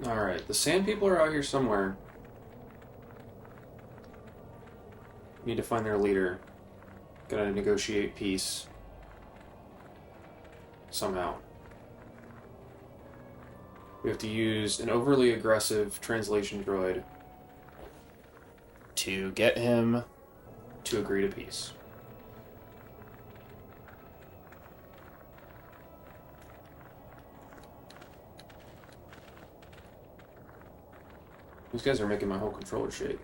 Alright, the sand people are out here somewhere. Need to find their leader. Gotta negotiate peace. Somehow. We have to use an overly aggressive translation droid to get him to agree to peace. These guys are making my whole controller shake.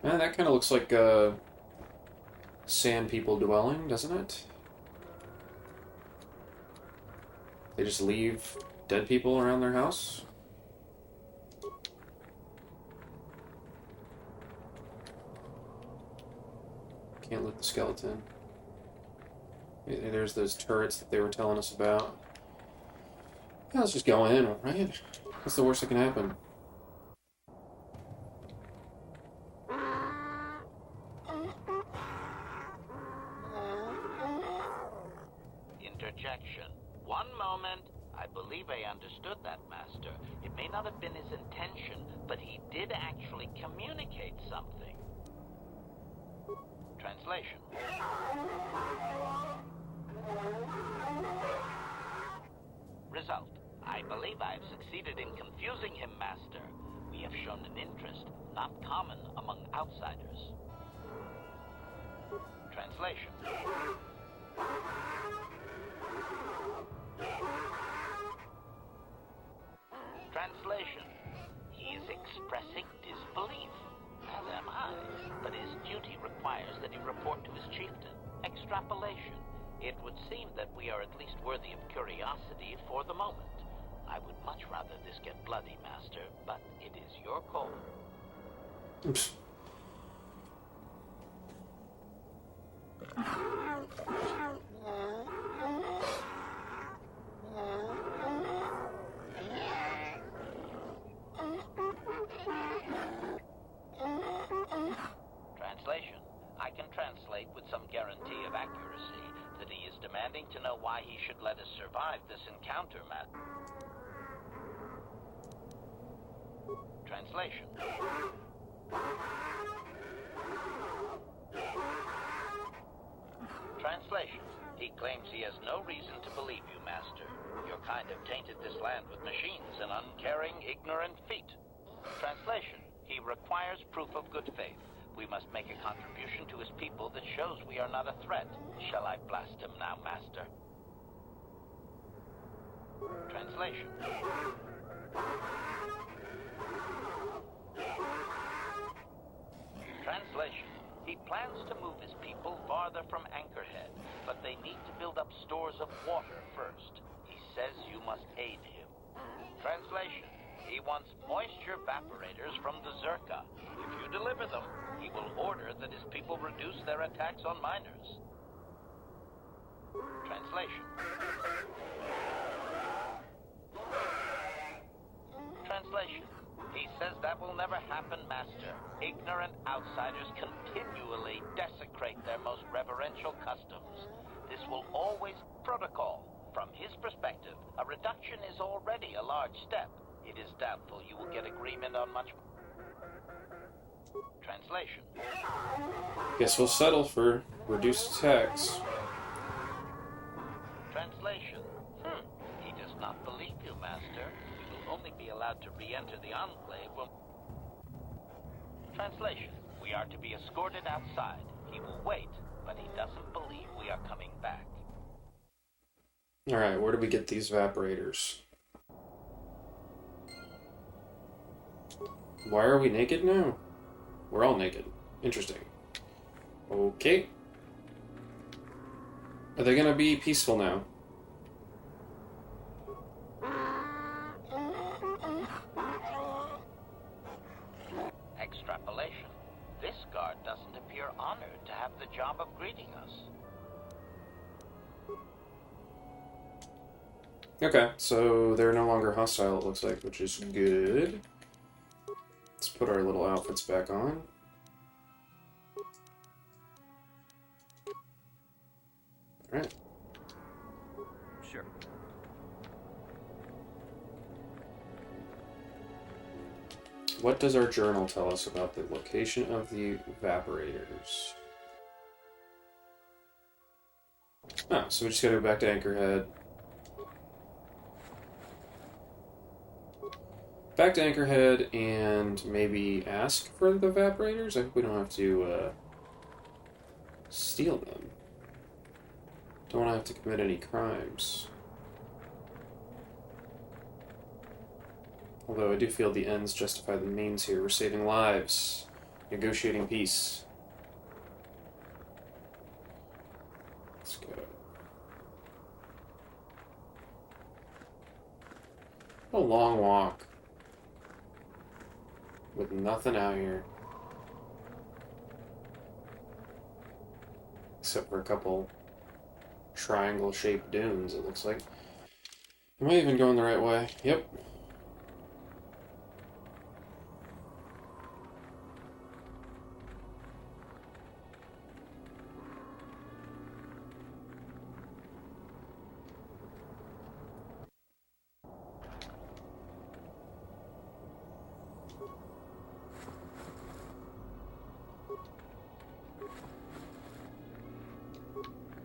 That kind of looks like a sand people dwelling, doesn't it? They just leave dead people around their house? Can't loot the skeleton. There's those turrets that they were telling us about. Yeah, let's just go in, right? What's the worst that can happen? Interjection. One moment. I believe I understood that, Master. It may not have been his intention, but he did actually communicate something. Translation. Result. I believe I have succeeded in confusing him, Master. We have shown an interest not common among outsiders. Translation. Translation. He is expressing disbelief, as am I, but his duty requires that he report to his chieftain. Extrapolation. It would seem that we are at least worthy of curiosity for the moment. I would much rather this get bloody, Master, but it is your call. Oops. Translation. I can translate with some guarantee of accuracy that he is demanding to know why he should let us survive this encounter, Matt. Translation. Translation. He claims he has no reason to believe you, Master. Your kind have tainted this land with machines and uncaring, ignorant feet. Translation. He requires proof of good faith. We must make a contribution to his people that shows we are not a threat. Shall I blast him now, Master? Translation. Translation. He plans to move his people farther from Anchorhead, but they need to build up stores of water first. He says you must aid him. Translation. He wants moisture evaporators from the Zerka. If you deliver them, he will order that his people reduce their attacks on miners. Translation. Translation. He says that will never happen, Master. Ignorant outsiders continually desecrate their most reverential customs. This will always protocol. From his perspective, a reduction is already a large step. It is doubtful you will get agreement on much. Translation. Guess we'll settle for reduced attacks. Translation. He does not believe you, Master. We will only be allowed to re-enter the Enclave when... Translation. We are to be escorted outside. He will wait, but he doesn't believe we are coming back. Alright, where do we get these evaporators? Why are we naked now? We're all naked. Interesting. Okay. Are they gonna be peaceful now? Extrapolation. This guard doesn't appear honored to have the job of greeting us. Okay, so they're no longer hostile, it looks like, which is good. put our little outfits back on. Alright. Sure. What does our journal tell us about the location of the evaporators? Oh, so we just gotta go back to Anchorhead. Back to Anchorhead and maybe ask for the evaporators? I hope we don't have to steal them. Don't want to have to commit any crimes. Although I do feel the ends justify the means here. We're saving lives, negotiating peace. Let's go. A long walk. With nothing out here. Except for a couple triangle-shaped dunes, it looks like. Am I even going the right way? Yep.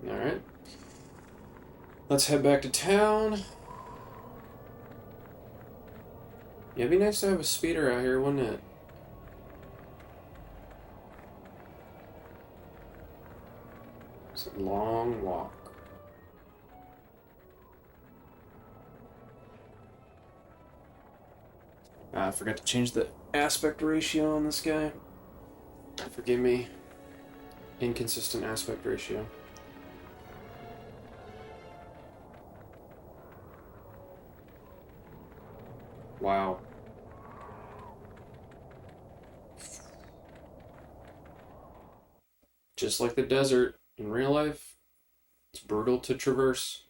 Alright. Let's head back to town. Yeah, it'd be nice to have a speeder out here, wouldn't it? It's a long walk. I forgot to change the aspect ratio on this guy. Forgive me. Inconsistent aspect ratio. Wow. Just like the desert in real life, it's brutal to traverse.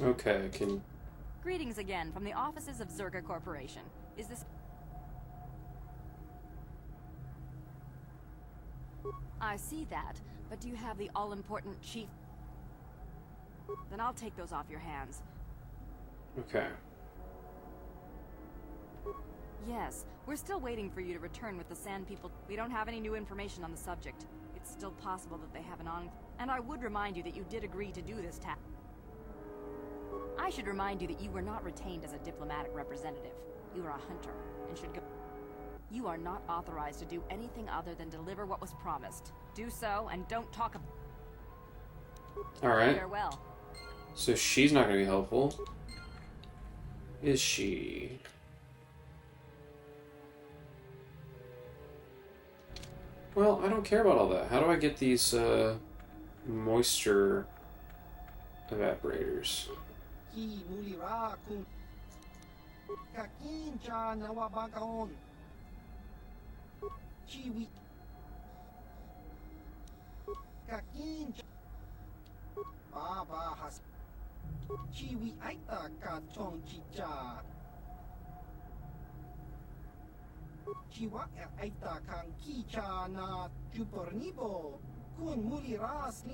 Okay, I can... Greetings again from the offices of Zerga Corporation. Is this... I see that, but do you have the all-important chief... Then I'll take those off your hands. Okay. Yes, we're still waiting for you to return with the Sand People. We don't have any new information on the subject. It's still possible that they have an on... And I would remind you that you did agree to do this task. I should remind you that you were not retained as a diplomatic representative. You are a hunter, and should go... You are not authorized to do anything other than deliver what was promised. Do so, and don't talk... Alright. Farewell. So she's not going to be helpful. Is she? Well, I don't care about all that. How do I get these, moisture evaporators?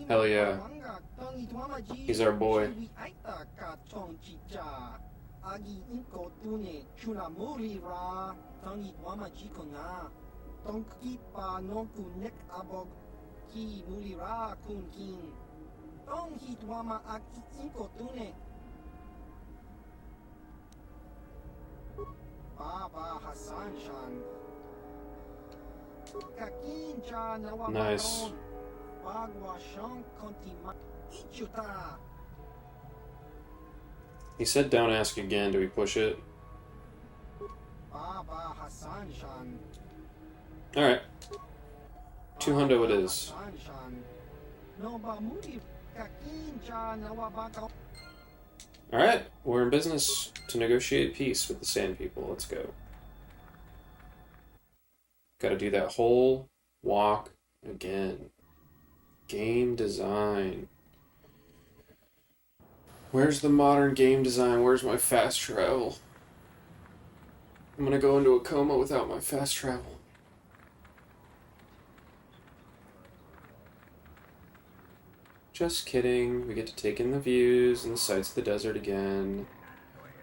Hell yeah. He's our boy. Nice. He said don't ask again. Do we push it? Alright. 200 it is. Alright, we're in business to negotiate peace with the Sand People. Let's go. Gotta do that whole walk again. Game design. Where's the modern game design? Where's my fast travel? I'm gonna go into a coma without my fast travel. Just kidding. We get to take in the views and the sights of the desert again.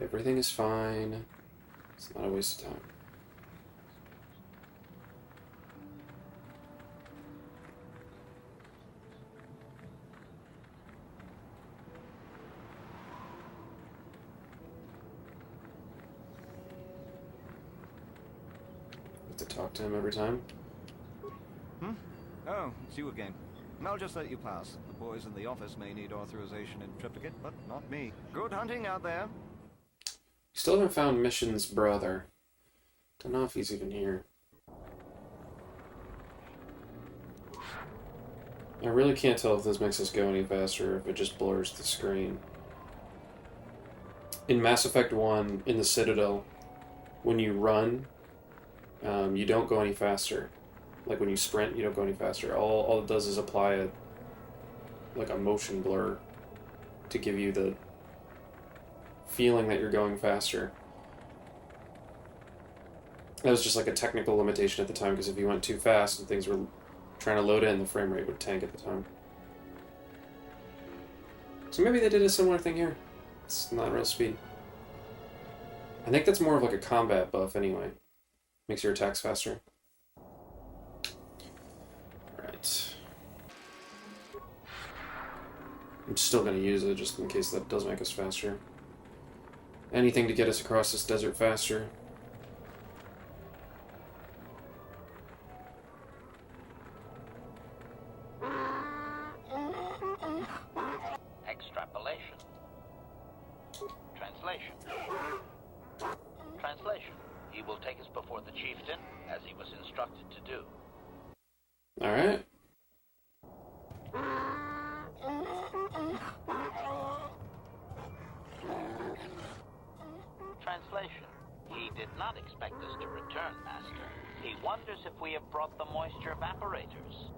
Everything is fine. It's not a waste of time. To talk to him every time. Oh, it's you again. I'll just let you pass. The boys in the office may need authorization in triplicate, but not me. Good hunting out there. Still haven't found Mission's brother. Don't know if he's even here. I really can't tell if this makes us go any faster or if it just blurs the screen. In Mass Effect 1, in the Citadel, when you run, you don't go any faster. Like when you sprint, you don't go any faster. All it does is apply a motion blur to give you the feeling that you're going faster. That was just like a technical limitation at the time, because if you went too fast and things were trying to load in, the frame rate would tank at the time. So maybe they did a similar thing here. It's not real speed. I think that's more of like a combat buff anyway. Makes your attacks faster. Alright. I'm still going to use it just in case that does make us faster. Anything to get us across this desert faster. Extrapolation. Translation. Translation. He will take us before the chieftain, as he was instructed to do. Alright. Translation. He did not expect us to return, Master. He wonders if we have brought the moisture evaporators.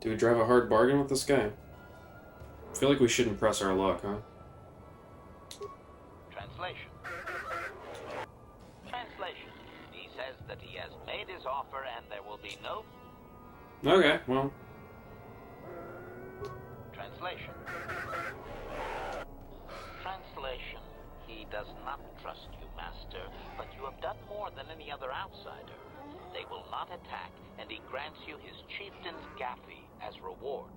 Do we drive a hard bargain with this guy? I feel like we shouldn't press our luck, huh? Translation. Translation. He says that he has made his offer and there will be no... Okay, well. Translation. Translation. He does not trust you, Master, but you have done more than any other outsider. They will not attack, and he grants you his chieftain's gaffy as reward.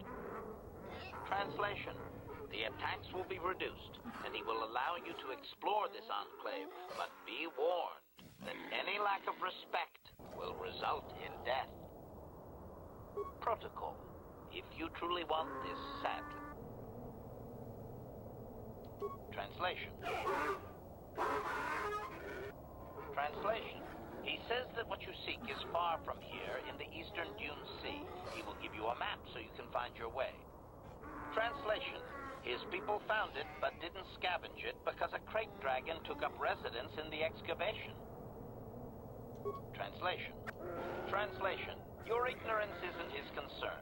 Translation. The attacks will be reduced, and he will allow you to explore this enclave, but be warned that any lack of respect will result in death. Protocol. If you truly want this, sadly. Translation. Translation. He says that what you seek is far from here in the eastern Dune Sea. He will give you a map so you can find your way. Translation. His people found it, but didn't scavenge it because a Krayt Dragon took up residence in the excavation. Translation. Translation. Your ignorance isn't his concern.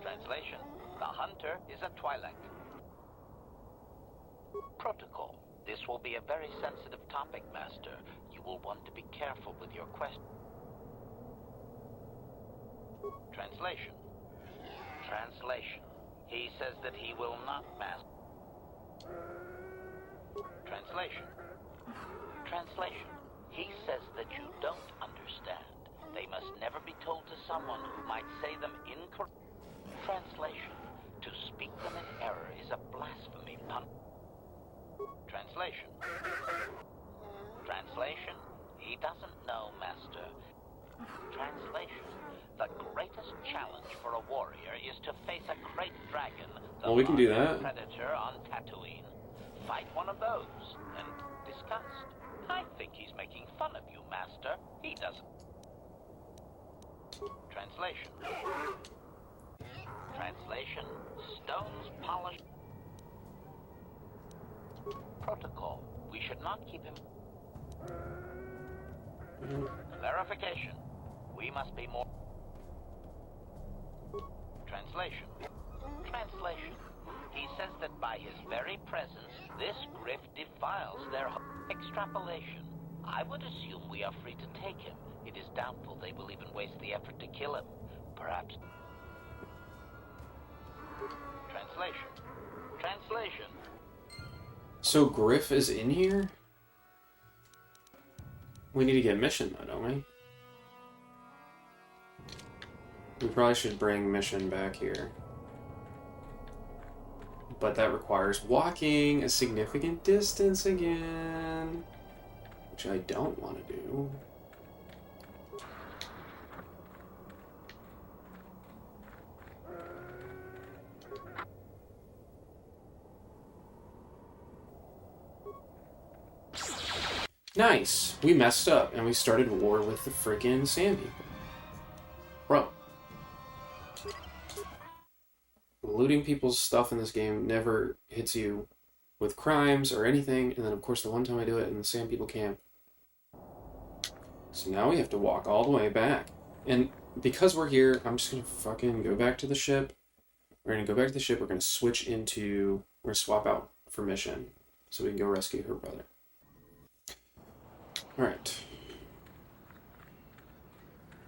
Translation. The hunter is a Twi'lek. Protocol. This will be a very sensitive topic, Master. You will want to be careful with your question. Translation. Translation. He says that he will not master. Translation. Translation. He says that you don't understand. They must never be told to someone who might say them incorrect. Translation. To speak them in error is a blasphemy. Translation. Translation. He doesn't know, Master. Translation. The greatest challenge for a warrior is to face a Krayt Dragon, the Well, we can do largest that. predator on Tatooine. Fight one of those, and disgust. I think he's making fun of you, Master. He doesn't. Translation. Translation. Stones polished. Protocol. We should not keep him. Clarification. We must be more. Translation. Translation. He says that by his very presence, this griff defiles their extrapolation. I would assume we are free to take him. It is doubtful they will even waste the effort to kill him. Perhaps. Translation. Translation. So Griff is in here? We need to get Mission, though, don't we? We probably should bring Mission back here. But that requires walking a significant distance again. Which I don't want to do. Nice! We messed up and we started war with the freaking Sand People. Bro. Looting people's stuff in this game never hits you with crimes or anything, and then of course the one time I do it in the Sand People camp. So now we have to walk all the way back. And because we're here, I'm just gonna fucking go back to the ship. We're gonna go back to the ship, we're gonna switch into... We're gonna swap out for Mission so we can go rescue her brother. Alright.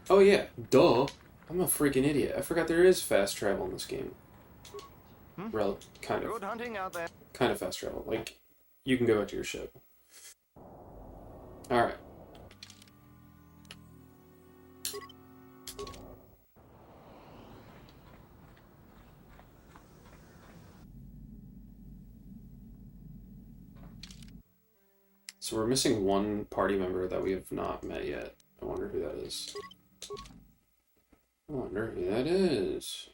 Oh yeah, duh. I'm a freaking idiot. I forgot there is fast travel in this game. Kind of. Good hunting out there. Kind of fast travel. Like, you can go back to your ship. Alright. So we're missing one party member that we have not met yet. I wonder who that is. I wonder who that is.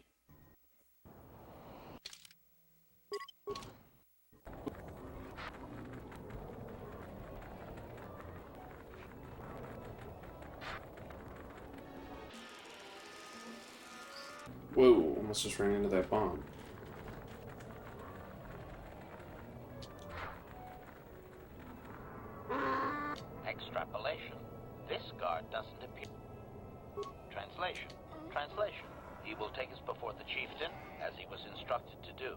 Whoa, almost just ran into that bomb. Extrapolation. This guard doesn't appear. Translation. Translation. He will take us before the chieftain, as he was instructed to do.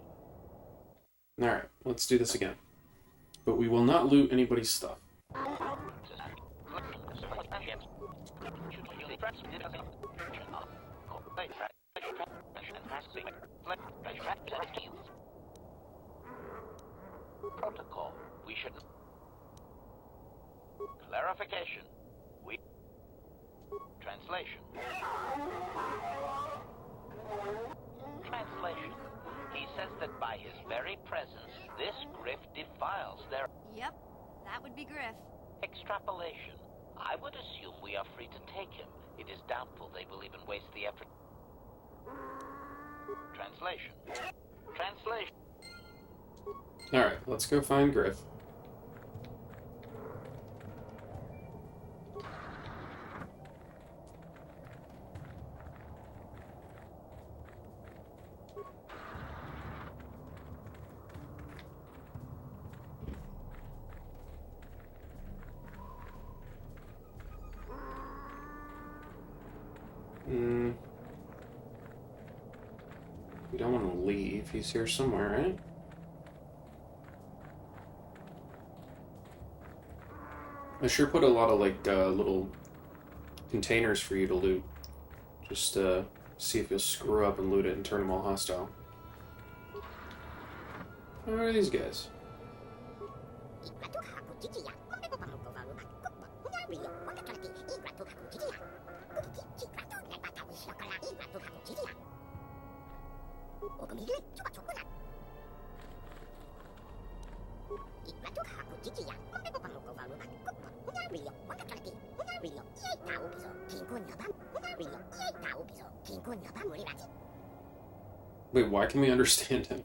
Alright, let's do this again. But we will not loot anybody's stuff. Protocol. We should... Clarification. We... Translation. Translation. He says that by his very presence, this griff defiles their... Yep, that would be Griff. Extrapolation. I would assume we are free to take him. It is doubtful they will even waste the effort. Translation. Translation. Alright, let's go find Griff. We don't want to leave. He's here somewhere, right? I sure put a lot of, like, little containers for you to loot. Just, see if you'll screw up and loot it and turn them all hostile. Who are these guys? Wait, why can we understand him?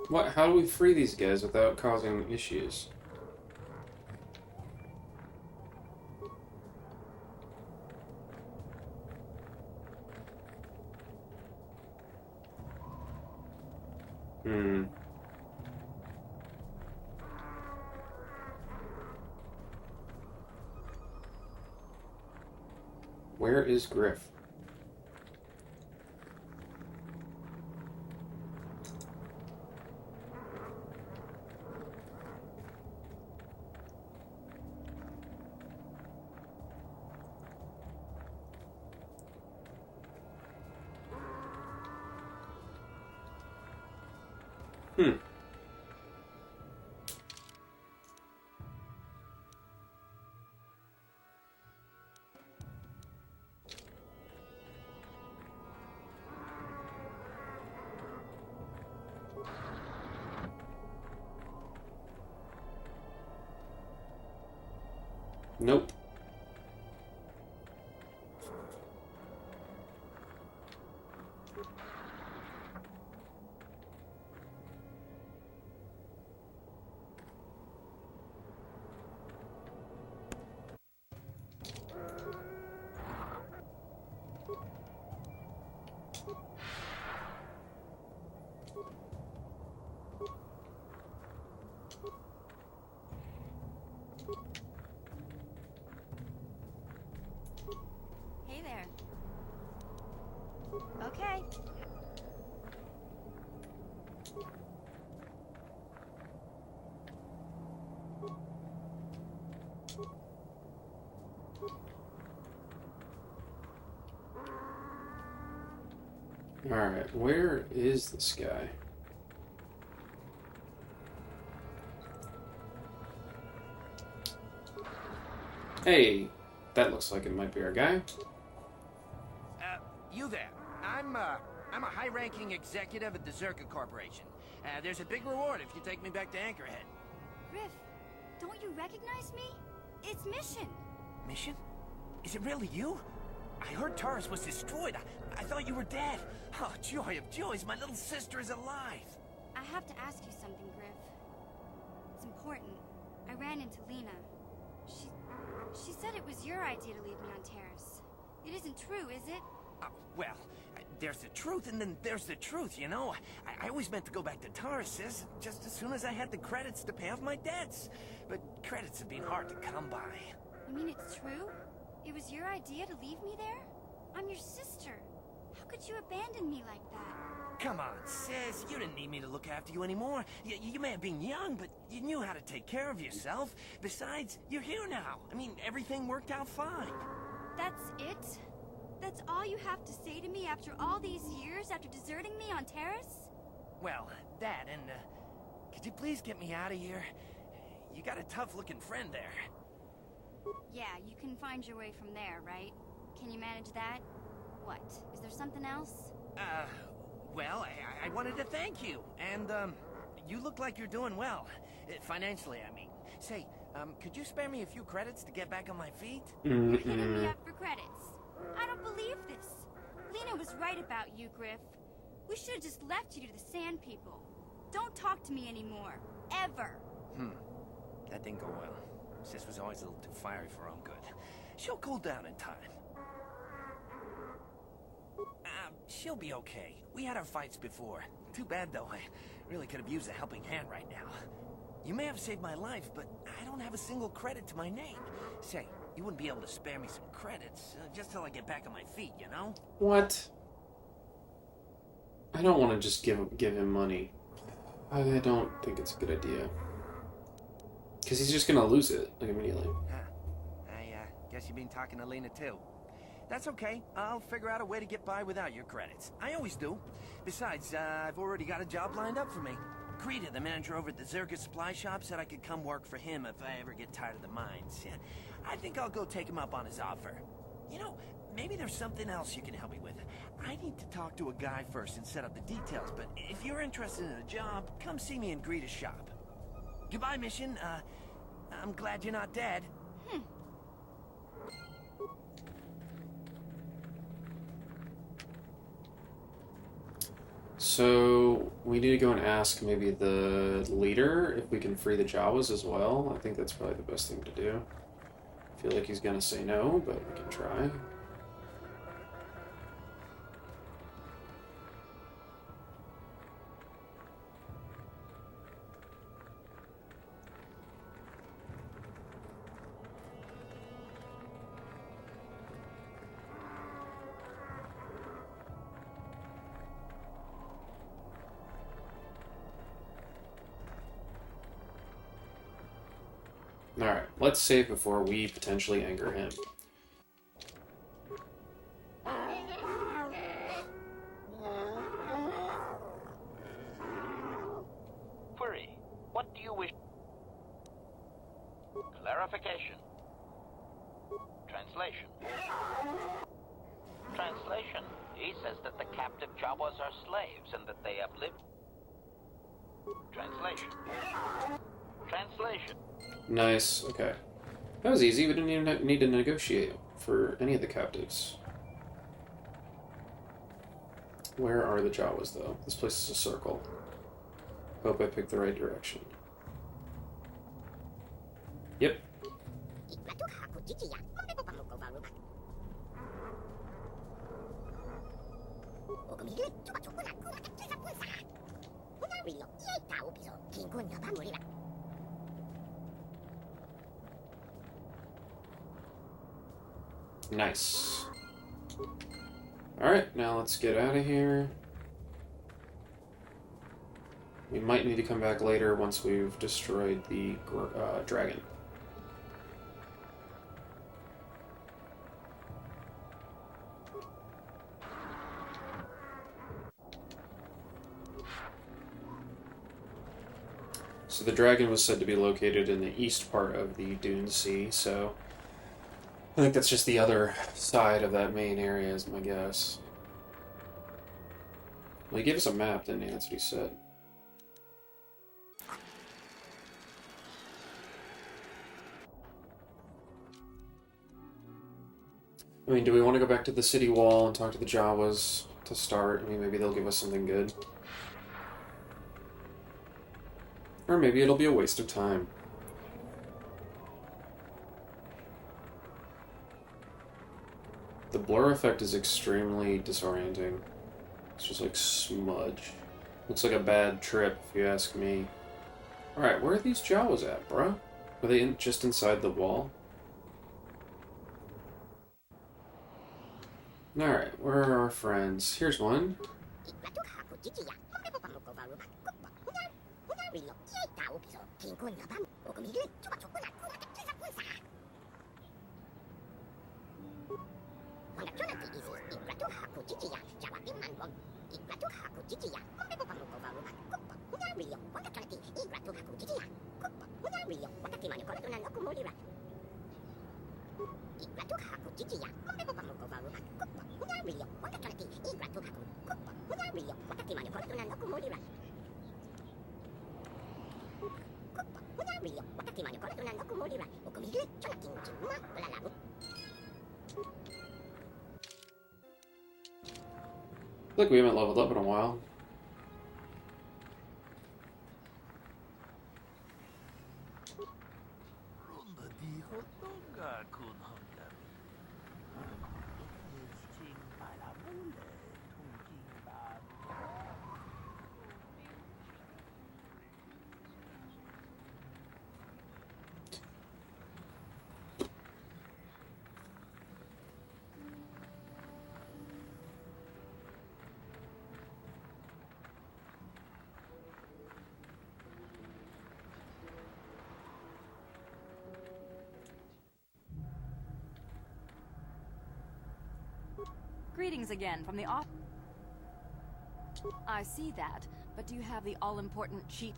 What? How do we free these guys without causing issues? Where is Griff? Nope. Hey there. Okay. Alright, where is this guy? Hey, that looks like it might be our guy. You there. I'm a high-ranking executive at the Zerka Corporation. There's a big reward if you take me back to Anchorhead. Griff, don't you recognize me? It's Mission. Mission? Is it really you? I heard Taurus was destroyed. I thought you were dead. Oh, joy of joys, my little sister is alive. I have to ask you something, Griff. It's important. I ran into Lena. She said it was your idea to leave me on Terrace. It isn't true, is it? Well, there's the truth and then there's the truth, you know? I always meant to go back to Taurus just as soon as I had the credits to pay off my debts. But credits have been hard to come by. You mean it's true? It was your idea to leave me there? I'm your sister. How could you abandon me like that? Come on, sis. You didn't need me to look after you anymore. You may have been young, but you knew how to take care of yourself. Besides, you're here now. I mean, everything worked out fine. That's it? That's all you have to say to me after all these years, after deserting me on Terrace? Well, that, and, could you please get me out of here? You got a tough-looking friend there. Yeah, you can find your way from there, right? Can you manage that? What? Is there something else? Well, I wanted to thank you, and, you look like you're doing well. Financially, I mean. Say, could you spare me a few credits to get back on my feet? You're hitting me up for credits. I don't believe this. Lena was right about you, Griff. We should have just left you to the Sand People. Don't talk to me anymore. Ever. That didn't go well. Sis was always a little too fiery for her own good. She'll cool down in time. She'll be okay. We had our fights before. Too bad, though. I really could have used a helping hand right now. You may have saved my life, but I don't have a single credit to my name. Say, you wouldn't be able to spare me some credits, just till I get back on my feet, you know? What? I don't want to just give him money. I don't think it's a good idea. Because he's just going to lose it, like, immediately. I guess you've been talking to Lena, too. That's okay. I'll figure out a way to get by without your credits. I always do. Besides, I've already got a job lined up for me. Krayt, the manager over at the Zerga supply shop, said I could come work for him if I ever get tired of the mines. Yeah, I think I'll go take him up on his offer. You know, maybe there's something else you can help me with. I need to talk to a guy first and set up the details, but if you're interested in a job, come see me in Greta's shop. Goodbye, Mission. I'm glad you're not dead. So, we need to go and ask maybe the leader if we can free the Jawas as well. I think that's probably the best thing to do. I feel like he's gonna say no, but we can try. Alright, let's save before we potentially anger him. Query. What do you wish? Clarification. Translation. Translation. He says that the captive Jawas are slaves and that they have lived. Translation. Translation. Nice, okay. That was easy, we didn't even need to negotiate for any of the captives. Where are the Jawas, though? This place is a circle. Hope I picked the right direction. Yep. Nice. Alright, now let's get out of here. We might need to come back later once we've destroyed the dragon. So the dragon was said to be located in the east part of the Dune Sea, so I think that's just the other side of that main area is my guess. Well, he gave us a map, didn't he? That's what he said. I mean, do we want to go back to the city wall and talk to the Jawas to start? I mean, maybe they'll give us something good. Or maybe it'll be a waste of time. The blur effect is extremely disorienting. It's just like smudge. Looks like a bad trip, if you ask me. Alright, where are these Jawas at, bruh? Were they just inside the wall? Alright, where are our friends? Here's one. Look, we haven't leveled up in a while. Greetings again from the off. I see that, But do you have the all-important cheat?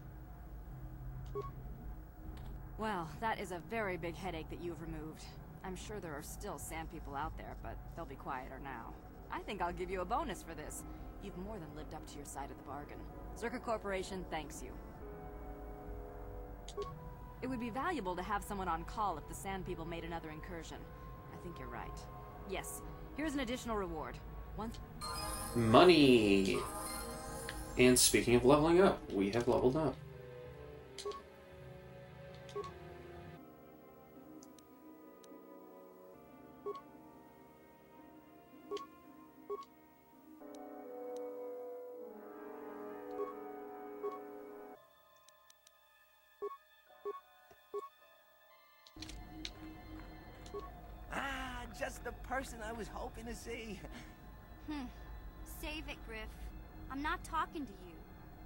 Well, that is a very big headache that you've removed. I'm sure there are still sand people out there, but they'll be quieter now. I think I'll give you a bonus for this. You've more than lived up to your side of the bargain. Zerka Corporation thanks you. It would be valuable to have someone on call if the sand people made another incursion. I think you're right. Yes, here's an additional reward. Money! And speaking of leveling up, we have leveled up. Just the person I was hoping to see. Save it, Griff. I'm not talking to you.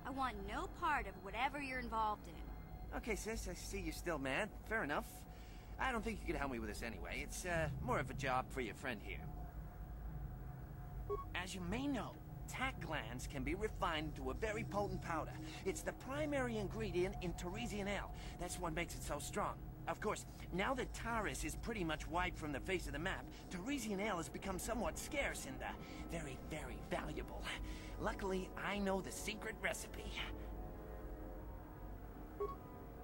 I want no part of whatever you're involved in. Okay, sis, I see you're still mad. Fair enough. I don't think you could help me with this anyway. It's more of a job for your friend here. As you may know, tack glands can be refined into a very potent powder. It's the primary ingredient in Teresian ale. That's what makes it so strong. Of course, now that Taris is pretty much wiped from the face of the map, Teresian ale has become somewhat scarce and very, very valuable. Luckily, I know the secret recipe.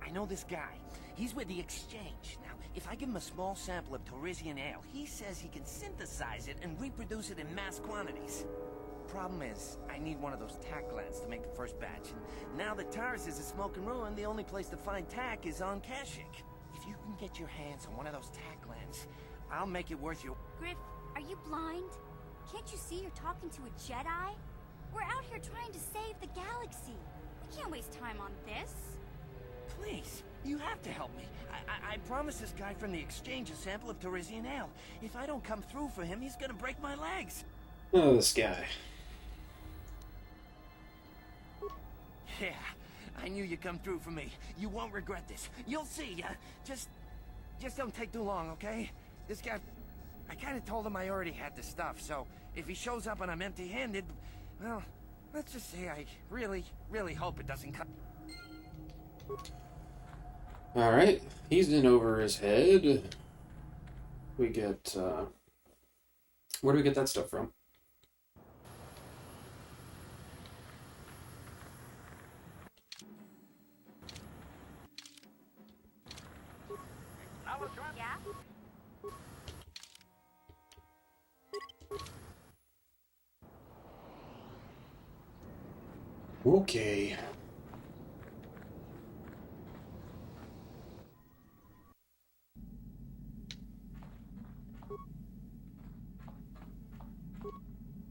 I know this guy. He's with the Exchange. Now, if I give him a small sample of Teresian ale, he says he can synthesize it and reproduce it in mass quantities. Problem is, I need one of those tack glands to make the first batch, and now that Taris is a smoking ruin, the only place to find tack is on Kashyyyk. If you can get your hands on one of those tack glands, I'll make it worth your... Griff, are you blind? Can't you see you're talking to a Jedi? We're out here trying to save the galaxy. We can't waste time on this. Please, you have to help me. I promised this guy from the Exchange a sample of Teresian ale. If I don't come through for him, he's gonna break my legs. Oh, this guy. Yeah, I knew you'd come through for me. You won't regret this. You'll see. Just don't take too long, okay? This guy... I kind of told him I already had the stuff, so if he shows up and I'm empty-handed, well, let's just say I really, really hope it doesn't come... Alright, he's in over his head. We get, where do we get that stuff from? Yeah? Okay.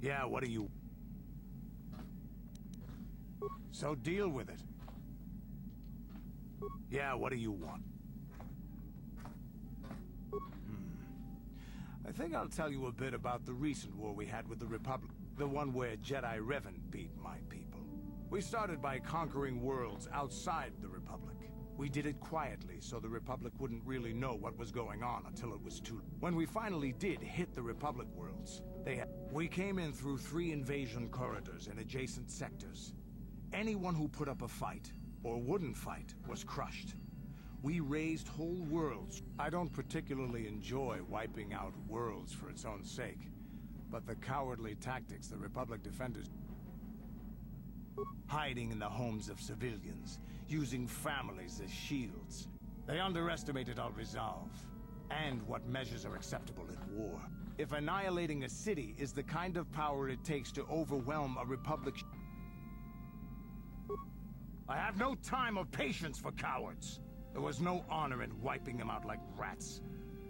Yeah, what do you... So deal with it. Yeah, what do you want? I think I'll tell you a bit about the recent war we had with the Republic. The one where Jedi Revan beat my people. We started by conquering worlds outside the Republic. We did it quietly, so the Republic wouldn't really know what was going on until it was too... When we finally did hit the Republic worlds, we came in through 3 invasion corridors in adjacent sectors. Anyone who put up a fight, or wouldn't fight, was crushed. We raised whole worlds. I don't particularly enjoy wiping out worlds for its own sake, but the cowardly tactics the Republic defenders... Hiding in the homes of civilians, using families as shields. They underestimated our resolve, and what measures are acceptable in war. If annihilating a city is the kind of power it takes to overwhelm a Republic... I have no time or patience for cowards. There was no honor in wiping them out like rats.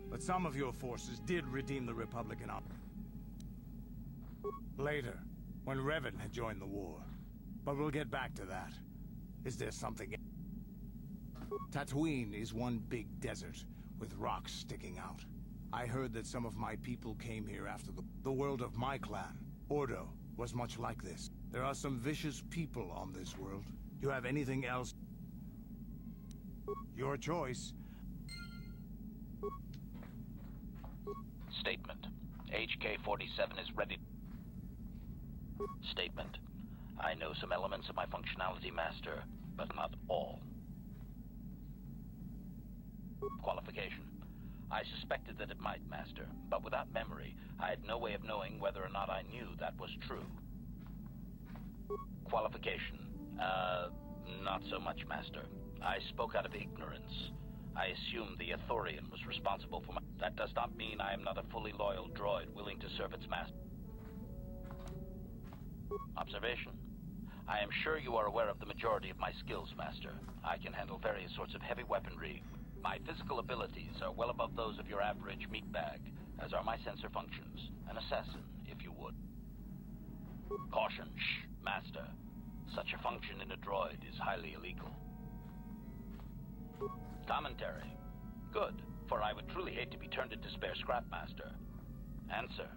But some of your forces did redeem the Republic in our... Later, when Revan had joined the war. But we'll get back to that. Is there something... Tatooine is one big desert, with rocks sticking out. I heard that some of my people came here after the world of my clan, Ordo, was much like this. There are some vicious people on this world. Do you have anything else? Your choice. Statement. HK-47 is ready. Statement. I know some elements of my functionality, Master, but not all. Qualification. I suspected that it might, Master, but without memory, I had no way of knowing whether or not I knew that was true. Qualification. Not so much, Master. I spoke out of ignorance. I assumed the Ithorian was responsible for my... That does not mean I am not a fully loyal droid willing to serve its master. Observation. I am sure you are aware of the majority of my skills, Master. I can handle various sorts of heavy weaponry. My physical abilities are well above those of your average meatbag, as are my sensor functions. An assassin, if you would. Caution, shh, Master. Such a function in a droid is highly illegal. Commentary. Good, for I would truly hate to be turned into spare scrap, Master. Answer.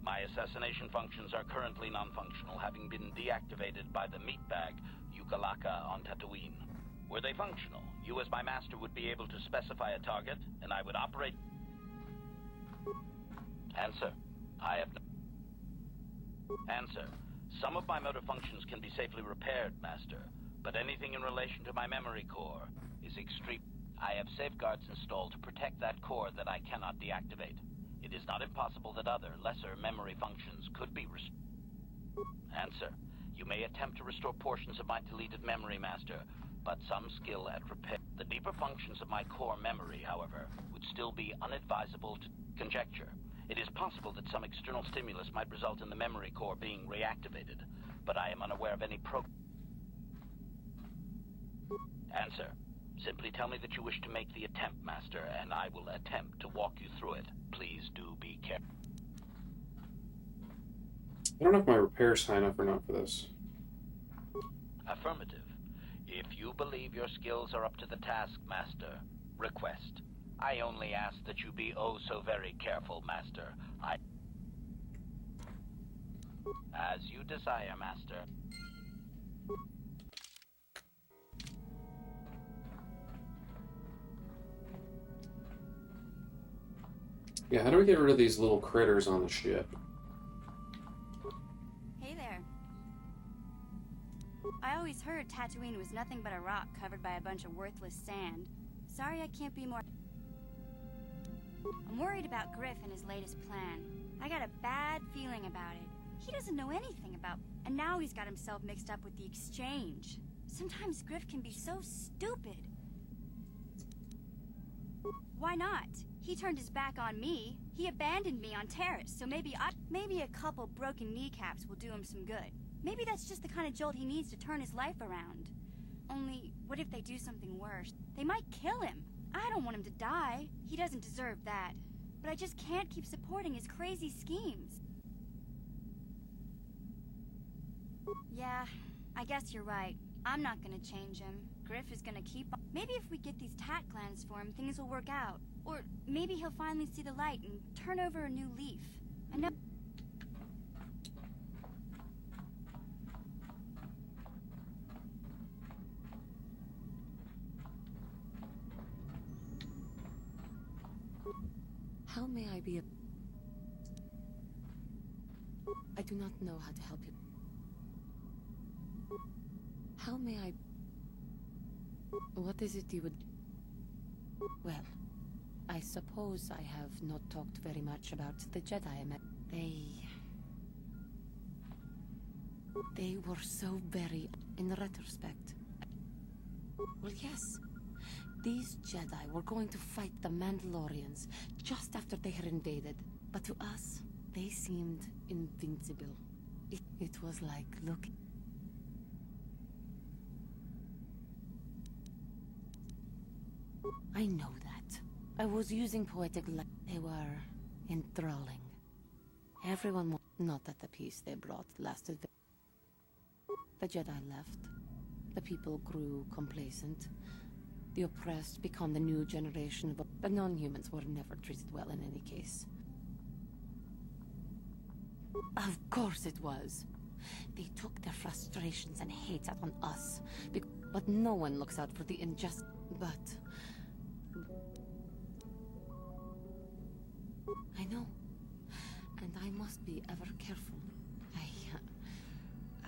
My assassination functions are currently non-functional, having been deactivated by the meatbag Yukalaka on Tatooine. Were they functional, you as my master would be able to specify a target, and I would operate... Answer. I have no... Answer. Some of my motor functions can be safely repaired, Master, but anything in relation to my memory core is extreme. I have safeguards installed to protect that core that I cannot deactivate. It is not impossible that other, lesser memory functions could be Answer. You may attempt to restore portions of my deleted memory, Master, but some skill at repair. The deeper functions of my core memory, however, would still be unadvisable to conjecture. It is possible that some external stimulus might result in the memory core being reactivated, but I am unaware of any Answer. Simply tell me that you wish to make the attempt, Master, and I will attempt to walk you through it. Please do be careful. I don't know if my repairs high enough or not for this. Affirmative. If you believe your skills are up to the task, Master, request. I only ask that you be oh so very careful, Master. As you desire, Master. Yeah, how do we get rid of these little critters on the ship? Hey there. I always heard Tatooine was nothing but a rock covered by a bunch of worthless sand. Sorry I can't be more... I'm worried about Griff and his latest plan. I got a bad feeling about it. He doesn't know anything about... And now he's got himself mixed up with the exchange. Sometimes Griff can be so stupid. Why not? He turned his back on me. He abandoned me on Terrace, so maybe a couple broken kneecaps will do him some good. Maybe that's just the kind of jolt he needs to turn his life around. Only, what if they do something worse? They might kill him. I don't want him to die. He doesn't deserve that. But I just can't keep supporting his crazy schemes. Yeah, I guess you're right. I'm not gonna change him. Griff is gonna keep on. Maybe if we get these tat glands for him, things will work out. Or maybe he'll finally see the light and turn over a new leaf. I know... How may I be a... I do not know how to help you. How may I... What is it you would... Well, I suppose I have not talked very much about the Jedi I met. They were so very... In retrospect. Well, yes. These Jedi were going to fight the Mandalorians just after they had invaded. But to us, they seemed invincible. It was like, look... I know that. I was using poetic They were enthralling. Everyone not that the peace they brought lasted. The Jedi left. The people grew complacent. The oppressed become the new generation of... The non-humans were never treated well in any case. Of course it was. They took their frustrations and hate out on us. But no one looks out for the injustice. But... I know. And I must be ever careful.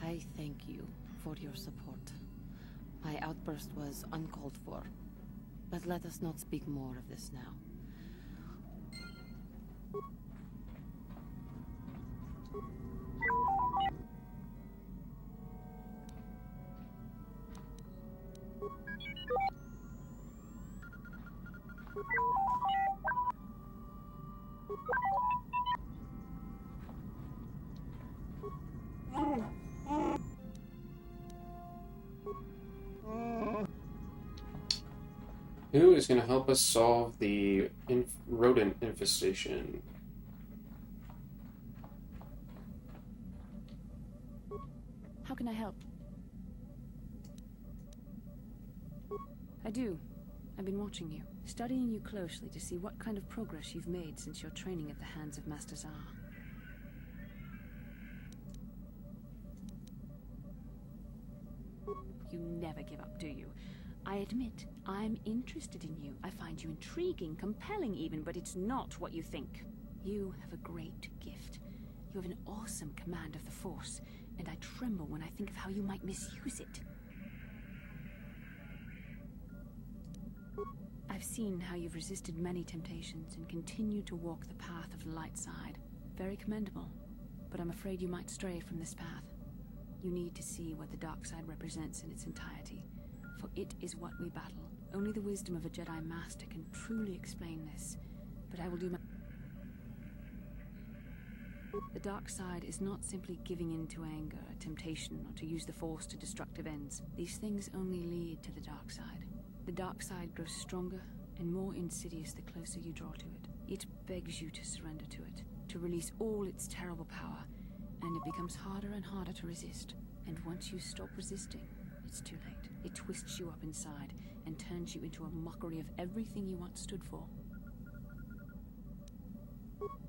I thank you for your support. My outburst was uncalled for. But let us not speak more of this now. Who is going to help us solve the rodent infestation? How can I help? I do. I've been watching you, studying you closely to see what kind of progress you've made since your training at the hands of Master Zar. You never give up, do you? I admit, I'm interested in you. I find you intriguing, compelling even, but it's not what you think. You have a great gift. You have an awesome command of the Force, and I tremble when I think of how you might misuse it. I've seen how you've resisted many temptations and continued to walk the path of the light side. Very commendable, but I'm afraid you might stray from this path. You need to see what the dark side represents in its entirety, for it is what we battle. Only the wisdom of a Jedi Master can truly explain this, but I will do my... The dark side is not simply giving in to anger, temptation, or to use the Force to destructive ends. These things only lead to the dark side. The dark side grows stronger and more insidious the closer you draw to it. It begs you to surrender to it, to release all its terrible power, and it becomes harder and harder to resist. And once you stop resisting, it's too late. It twists you up inside and turns you into a mockery of everything you once stood for.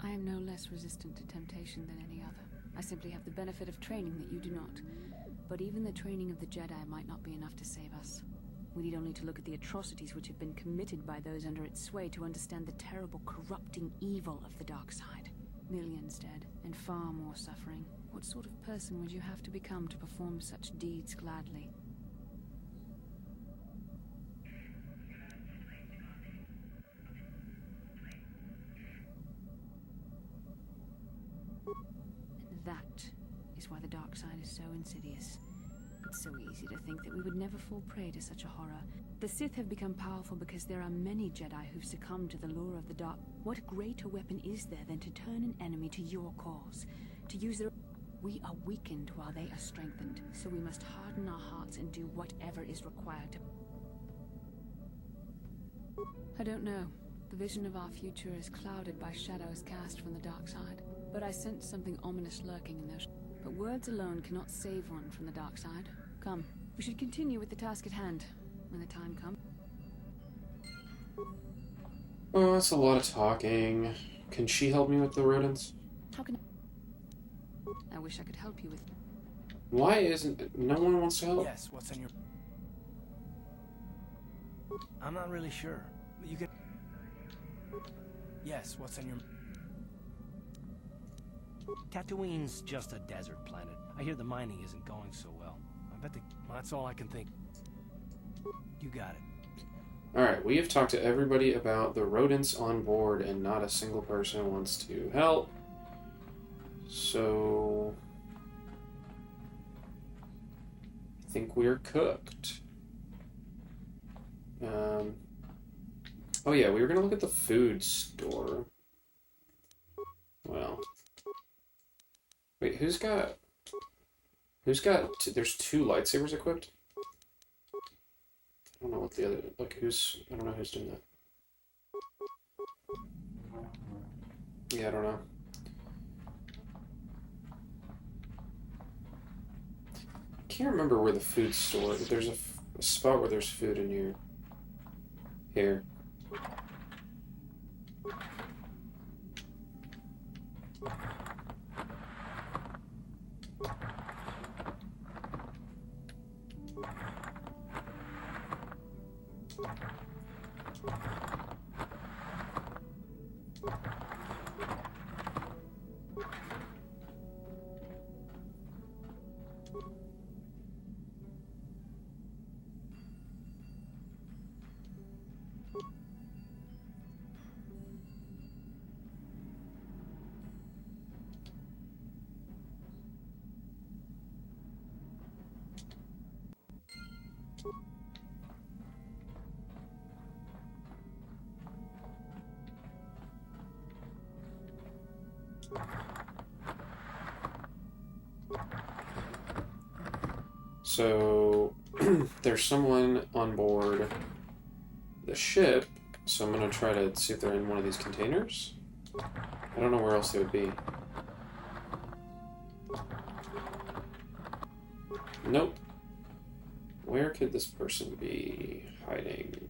I am no less resistant to temptation than any other. I simply have the benefit of training that you do not. But even the training of the Jedi might not be enough to save us. We need only to look at the atrocities which have been committed by those under its sway to understand the terrible, corrupting evil of the dark side. Millions dead, and far more suffering. What sort of person would you have to become to perform such deeds gladly? And that is why the dark side is so insidious. It's so easy to think that we would never fall prey to such a horror. The Sith have become powerful because there are many Jedi who've succumbed to the lure of the dark. What greater weapon is there than to turn an enemy to your cause? To use their... We are weakened while they are strengthened, so we must harden our hearts and do whatever is required to... I don't know. The vision of our future is clouded by shadows cast from the dark side. But I sense something ominous lurking in those... But words alone cannot save one from the dark side. Come, we should continue with the task at hand, when the time comes. Oh, that's a lot of talking. Can she help me with the rodents? How can I wish I could help you with... Why isn't... No one wants to help? Yes, what's on your... I'm not really sure. You can... Yes, what's on your... Tatooine's just a desert planet. I hear the mining isn't going so well. I bet that's all I can think. You got it. Alright, we have talked to everybody about the rodents on board, and not a single person wants to help. So... I think we're cooked. Oh yeah, we were gonna look at the food store. Well... Wait, who's got... There's 2 lightsabers equipped? I don't know what the other... Like, I don't know who's doing that. Yeah, I don't know. I can't remember where the food's stored, but there's a spot where there's food in here. Here. So, there's someone on board the ship, so I'm gonna try to see if they're in one of these containers. I don't know where else they would be. Nope. Where could this person be hiding?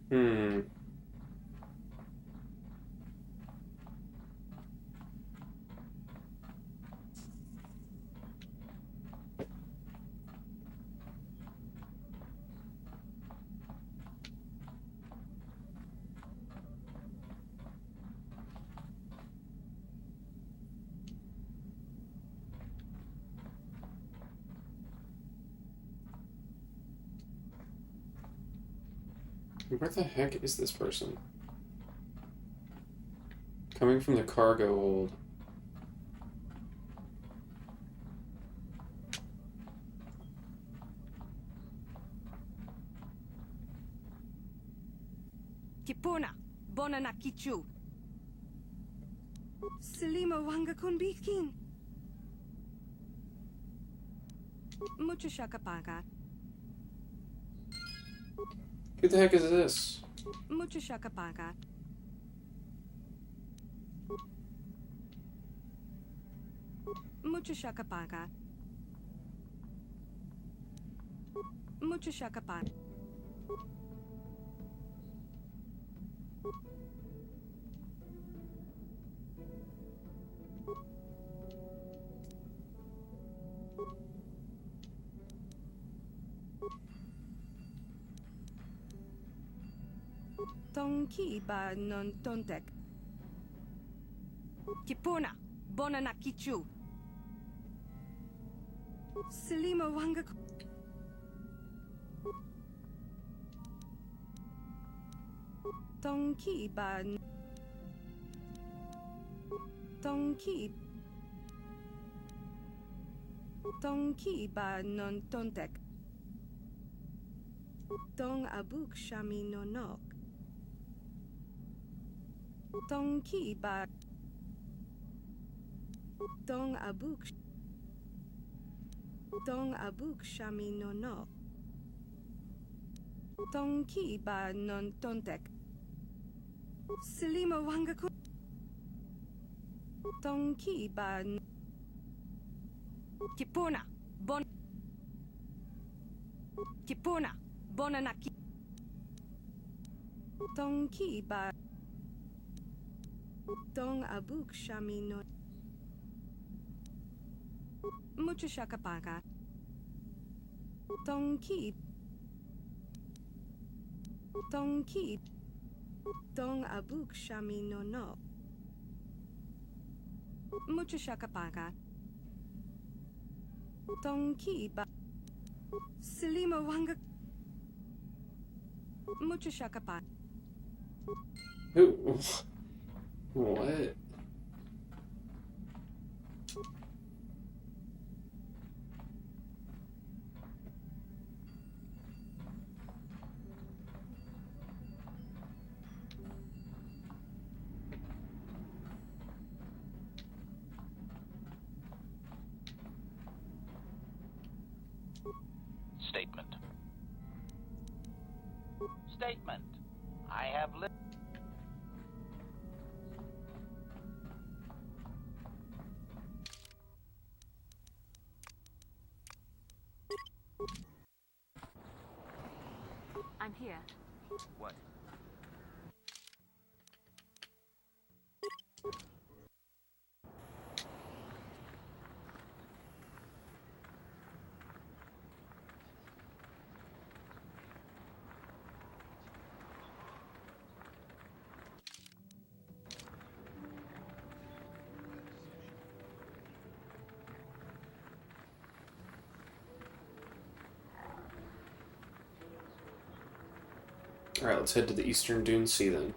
Hmm. Where the heck is this person? Coming from the cargo hold. Kipuna, Bonana Kichu. Selima Wanga Kunbikin. Mucho Shakapaga. Who the heck is this? Mucho Shakapaga. Mucho Shakapaga. Mucho Shakapaga. Tonki ba non tontek. Kipuna, Bonana Kichu. Selima Wanga. Tonki ba. Tonki. Tonki ba non tontek. Tong abuk shami no nok. Tonki ba. Tong abuk. Tong abuk shami no nok. Tonki ba non tontek. Selima Wanga. Tonki ba. Kipuna, Bon. Kipuna, Bonanaki. Tonki ba. Tong abuk shami no. Mucho Shakapaga. Tonki. Tonki. Tong abuk shami no no. Mucho Shakapaga. Tonki ba. Selima Wanga. Mucho Shakapaga. Who? What? Statement. Statement. I have lived. I'm here. What? Alright, let's head to the Eastern Dune Sea then.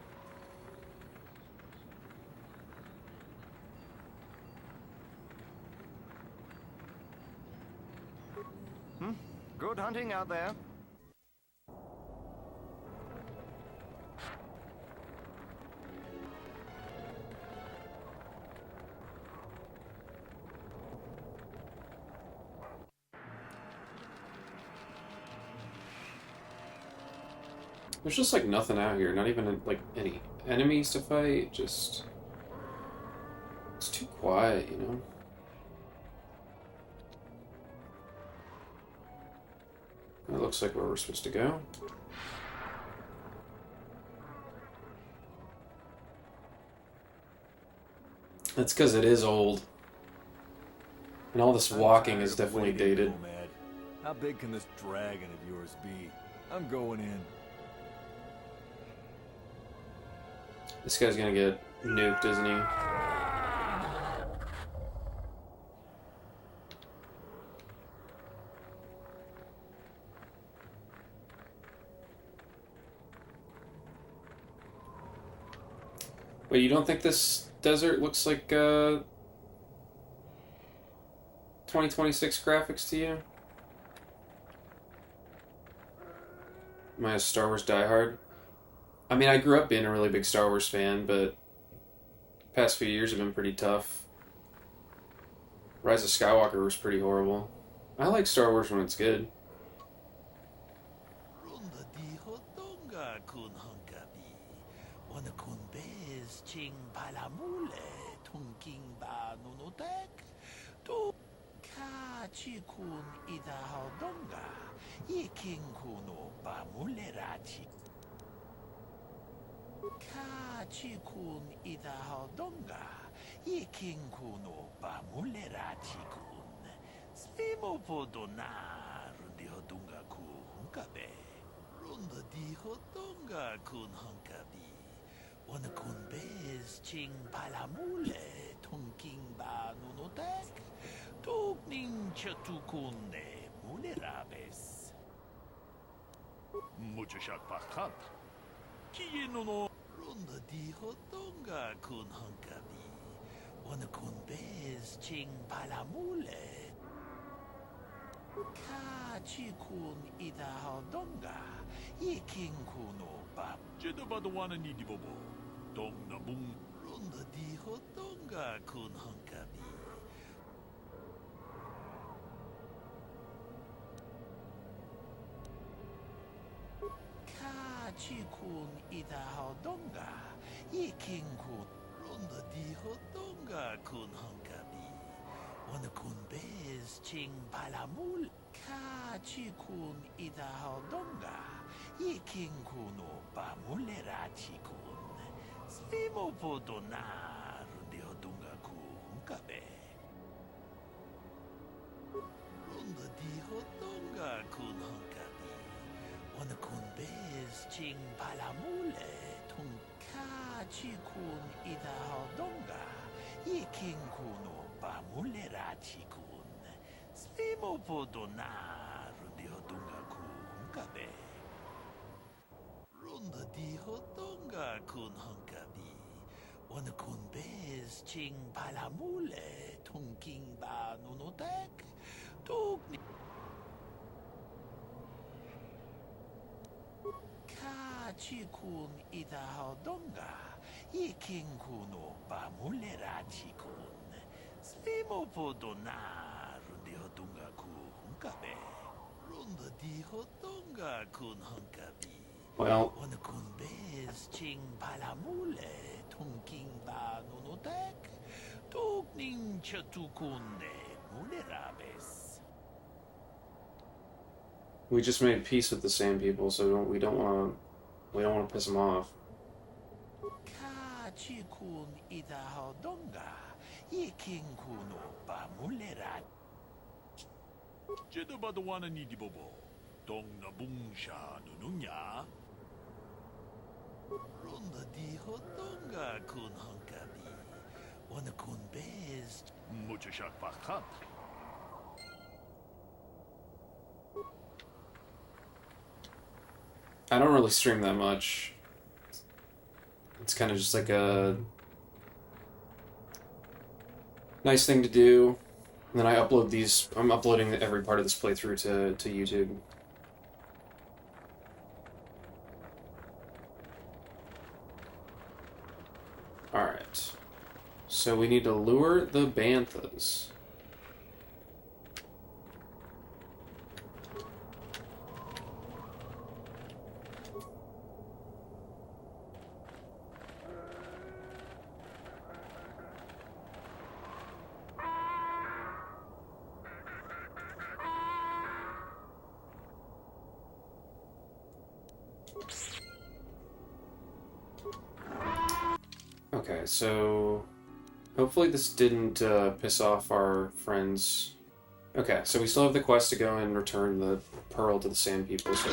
Good hunting out there. There's just like nothing out here, not even like any enemies to fight, just... It's too quiet, you know? That looks like where we're supposed to go. That's because it is old. And all this walking is definitely dated. How big can this dragon of yours be? I'm going in. This guy's gonna get nuked, isn't he? Wait, you don't think this desert looks like 2026 graphics to you? Am I a Star Wars diehard? I mean, I grew up being a really big Star Wars fan, but the past few years have been pretty tough. Rise of Skywalker was pretty horrible. I like Star Wars when it's good. Kachikun idahaldonga, yikinkunu bamuleratikun, slimopodonar dihodunga ku hunkabe, runda dihodunga kun hunkabi, wanakun bez ching palamule, tunking ba nunotek, tukning chatukunne mulerabes. Mucho shakpakat. Kienono Runda dihodonga kun hunkabi. Wanakun bez ching palamule. Kachikun idahaldonga. Yikinkuno bab. Jedabadawana ni dibobo. Dong nabung. Runda dihodonga kun hunkabi. Kachikun idahaldonga, yikinkun runda dihodonga kun hunkabi, wanakun bez ching palamul. Kachikun idahaldonga, yikinkuno bamuleratikun, slimopodonar dihodonga ku hunkabe. Runda dihodonga kun hunkabi. Wanakun bez ching palamule tung kachikun idahaldonga yikinkuno bamuleratikun slimopodonar dihodonga ku hunkabe. Runda dihodonga kun hunkabi. Wanakun bez ching palamule tung king ba nunotek tukni. Kachikun idahaldonga, yikinkuno bamuleratikun, slimopodonar dihodonga ku hunkabe, runda dihodonga kun hunkabi. Well, Wanakun bez ching palamule, tunking ba nunotek, tukning chatukunne mulerabes. we just made peace with the sand people, so we don't want to piss them off. Kachikun idahaldonga, yikinkuno bamulerat. Jedabadawana ni dibobo, dong nabungsha nununya. Runda dihodonga kun hunkabi, wanakun bez. Mucho shakpakat. I don't really stream that much. It's kind of just like a nice thing to do And then I upload these. I'm uploading every part of this playthrough to YouTube. Alright. So we need to lure the banthas. Okay, so hopefully this didn't piss off our friends. Okay, so we still have the quest to go and return the pearl to the Sand People. So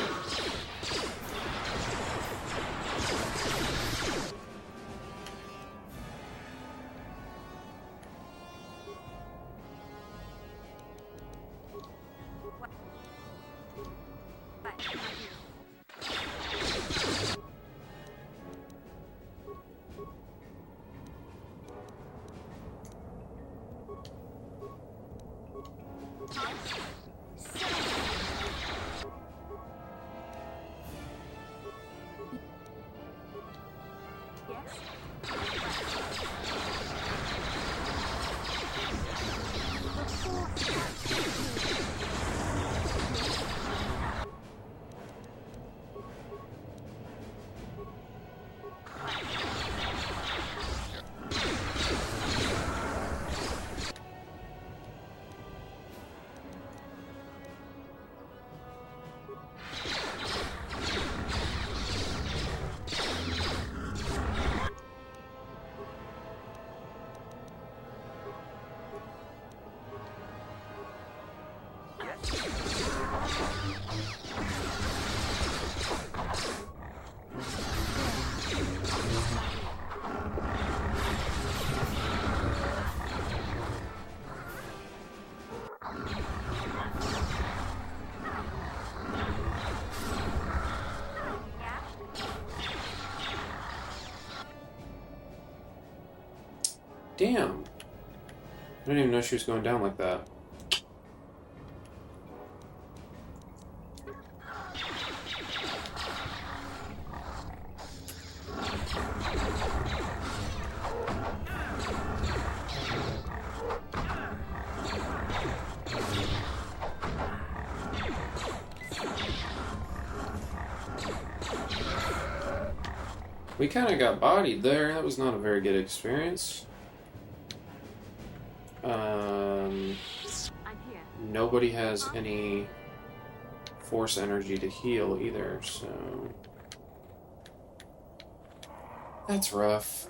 damn. I didn't even know she was going down like that. We kind of got bodied there. That was not a very good experience. Nobody has any force energy to heal either, so that's rough.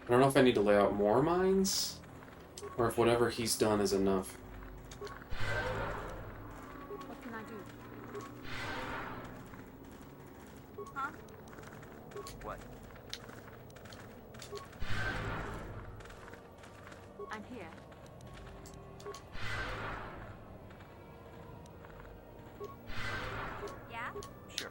I don't know if I need to lay out more mines, or if whatever he's done is enough. What can I do? Huh? What? I'm here. Yeah? Sure.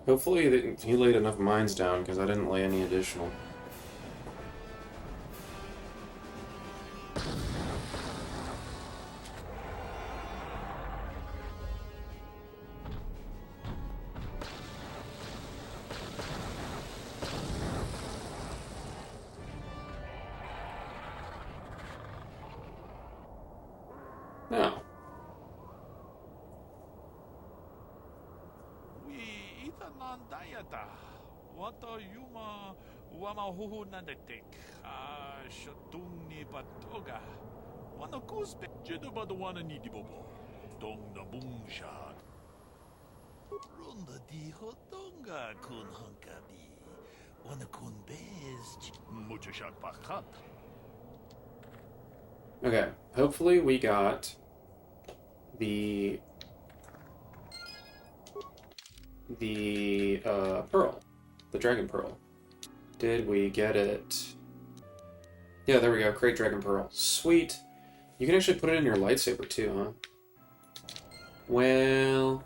Hopefully he laid enough mines down, because I didn't lay any additional. No. Okay, hopefully we got the pearl, the dragon pearl. Did we get it? Yeah, there we go, Krayt Dragon pearl. Sweet. You can actually put it in your lightsaber too, huh? Well,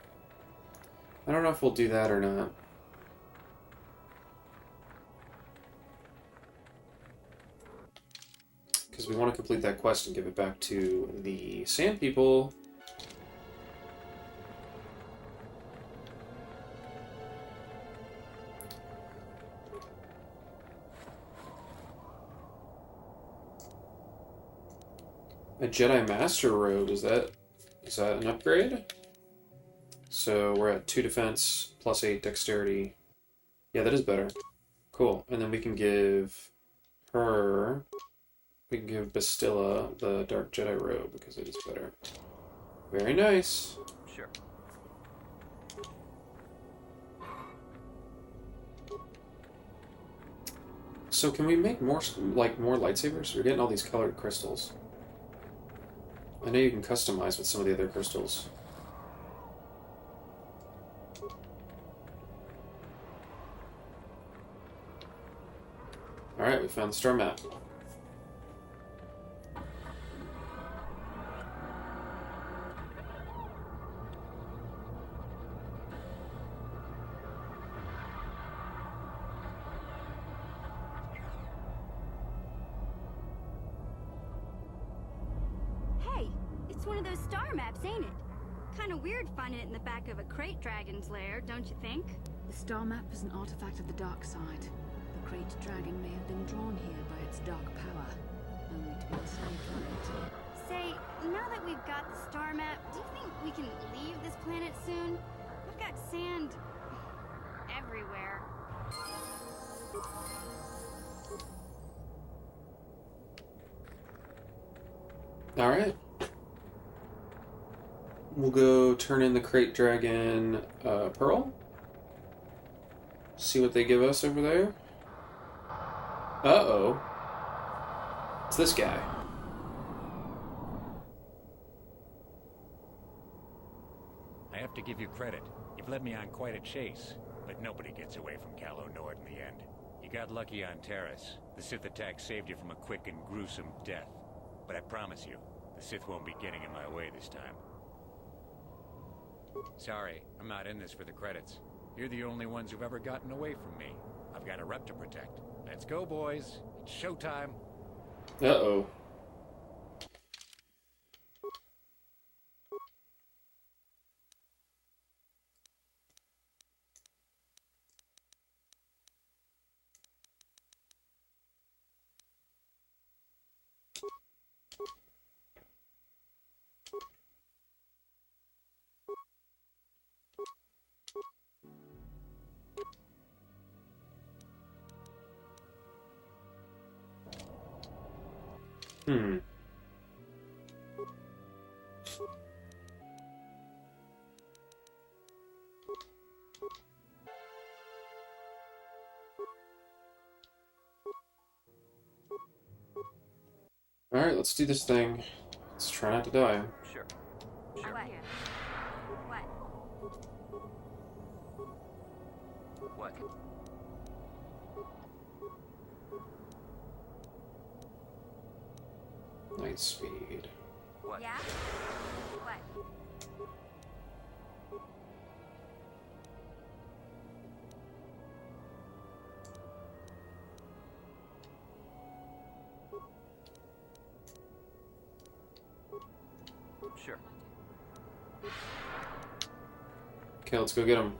I don't know if we'll do that or not. Because we want to complete that quest and give it back to the Sand People. A Jedi Master Robe, is that an upgrade? So we're at 2 defense, plus 8 dexterity. Yeah, that is better. Cool. And then we can give her... We can give Bastilla the Dark Jedi Robe, because it is better. Very nice. Sure. So can we make more lightsabers? We're getting all these colored crystals. I know you can customize with some of the other crystals. Alright, we found the star map. Hey, it's one of those star maps, ain't it? Kind of weird finding it in the back of a Krayt Dragon's lair, don't you think? The star map is an artifact of the dark side. The Krayt Dragon may have been drawn here by its dark power, only to be enslaved by it. Say, now that we've got the star map, do you think we can leave this planet soon? We've got sand everywhere. Alright. We'll go turn in the Krayt Dragon pearl. See what they give us over there. Uh-oh. It's this guy. I have to give you credit. You've led me on quite a chase, but nobody gets away from Calo Nord in the end. You got lucky on Terrace. The Sith attack saved you from a quick and gruesome death. But I promise you, the Sith won't be getting in my way this time. Sorry, I'm not in this for the credits. You're the only ones who've ever gotten away from me. I've got a rep to protect. Let's go, boys. It's showtime. Uh-oh. Hmm. Alright, let's do this thing. Let's try not to die. Sure. What? What? Night speed. What? Yeah? What? Sure. Okay, let's go get him.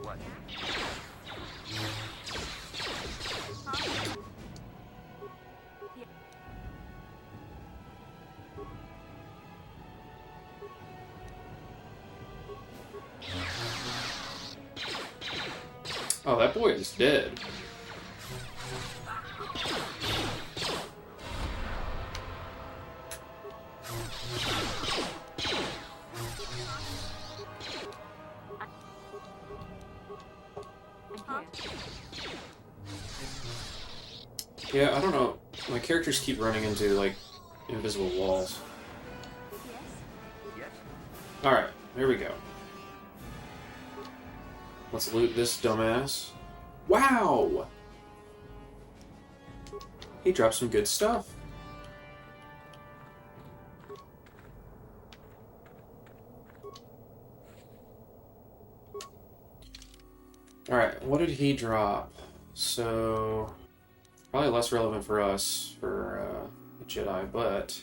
What? Oh, that boy is dead. Yeah, I don't know. My characters keep running into, like, invisible walls. Yes? Alright, here we go. Let's loot this dumbass. Wow! He dropped some good stuff. Alright, what did he drop? So, probably less relevant for us, for a Jedi, but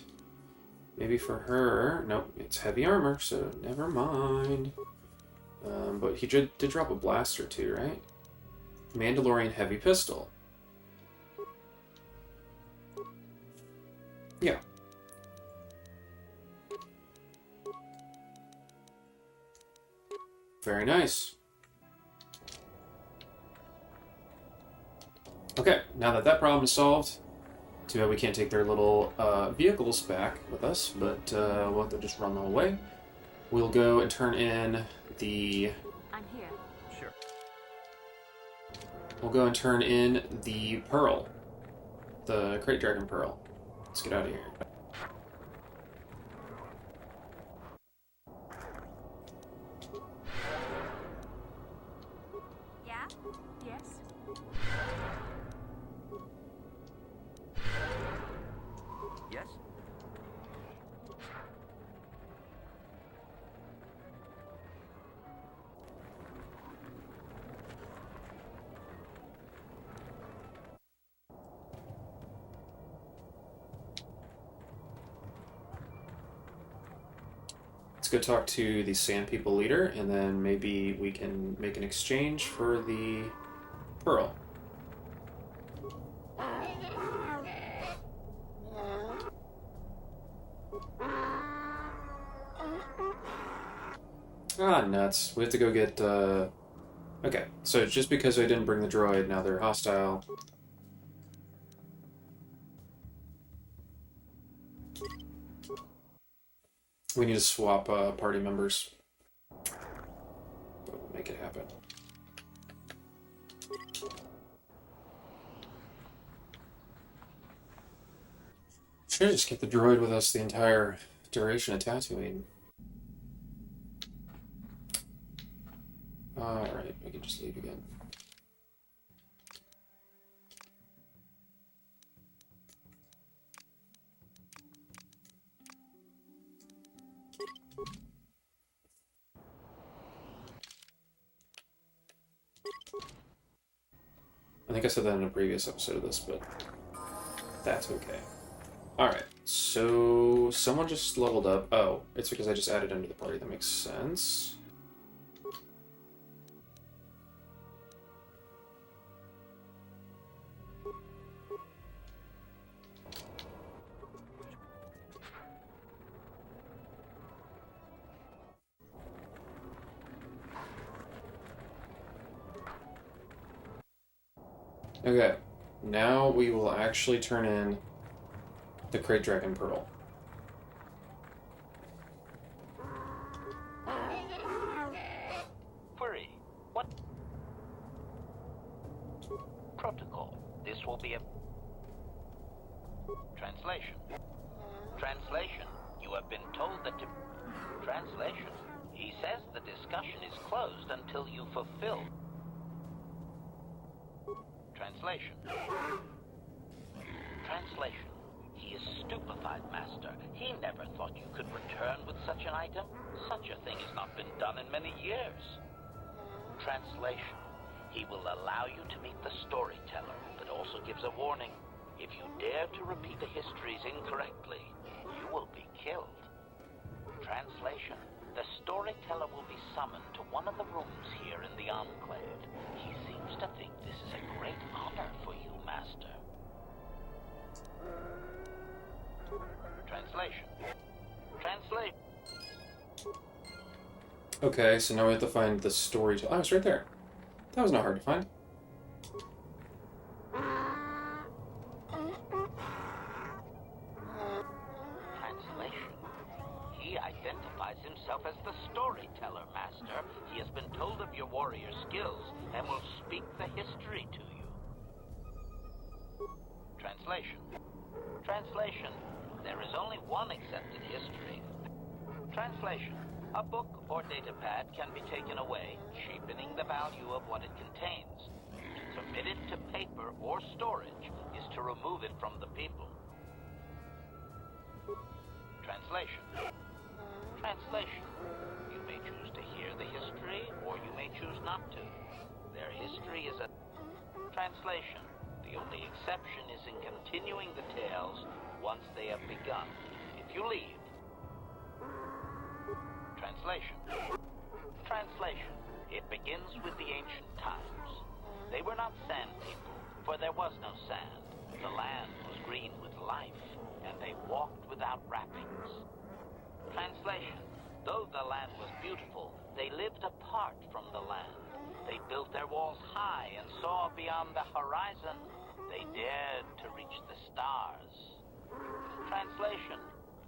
maybe for her. Nope, it's heavy armor, so never mind. But he did drop a blaster too, right? Mandalorian heavy pistol. Yeah. Very nice. Okay, now that that problem is solved, too bad we can't take their little vehicles back with us, but we'll have to just run them away. We'll go and turn in the... I'm here. Sure. We'll go and turn in the pearl. The Krayt Dragon pearl. Let's get out of here. Yeah? Yes? Yes? Let's go talk to the Sand People leader, and then maybe we can make an exchange for the pearl. Ah, nuts. We have to go get, Okay, so just because I didn't bring the droid, now they're hostile. We need to swap party members. But we'll make it happen. Should just get the droid with us the entire duration of Tatooine. Alright, we can just leave again. I think I said that in a previous episode of this, but that's okay. Alright, so someone just leveled up. Oh, it's because I just added him to the party. That makes sense. Okay, now we will actually turn in the Krayt Dragon Pearl. Query. What? Protocol. This will be a... Translation. Translation. You have been told that to... Translation. He says the discussion is closed until you fulfill... Translation. Translation. He is stupefied, Master. He never thought you could return with such an item. Such a thing has not been done in many years. Translation. He will allow you to meet the storyteller, but also gives a warning. If you dare to repeat the histories incorrectly, you will be killed. Translation. The storyteller will be summoned to one of the rooms here in the Enclave. Translation. Translate. Okay, so now we have to find the story. Oh, it's right there. That was not hard to find. Translation. He identifies himself as the storyteller, Master. He has been told of your warrior skills and will speak the history to you. Translation. Translation. There is only one accepted history. Translation. A book or datapad can be taken away, cheapening the value of what it contains. To commit it to paper or storage is to remove it from the people. Translation. Translation. You may choose to hear the history, or you may choose not to. Their history is a translation. The only exception is in continuing the tales once they have begun. If you leave. Translation. Translation. It begins with the ancient times. They were not sand people, for there was no sand. The land was green with life, and they walked without wrappings. Translation. Though the land was beautiful, they lived apart from the land. They built their walls high and saw beyond the horizon. They dared to reach the stars. Translation.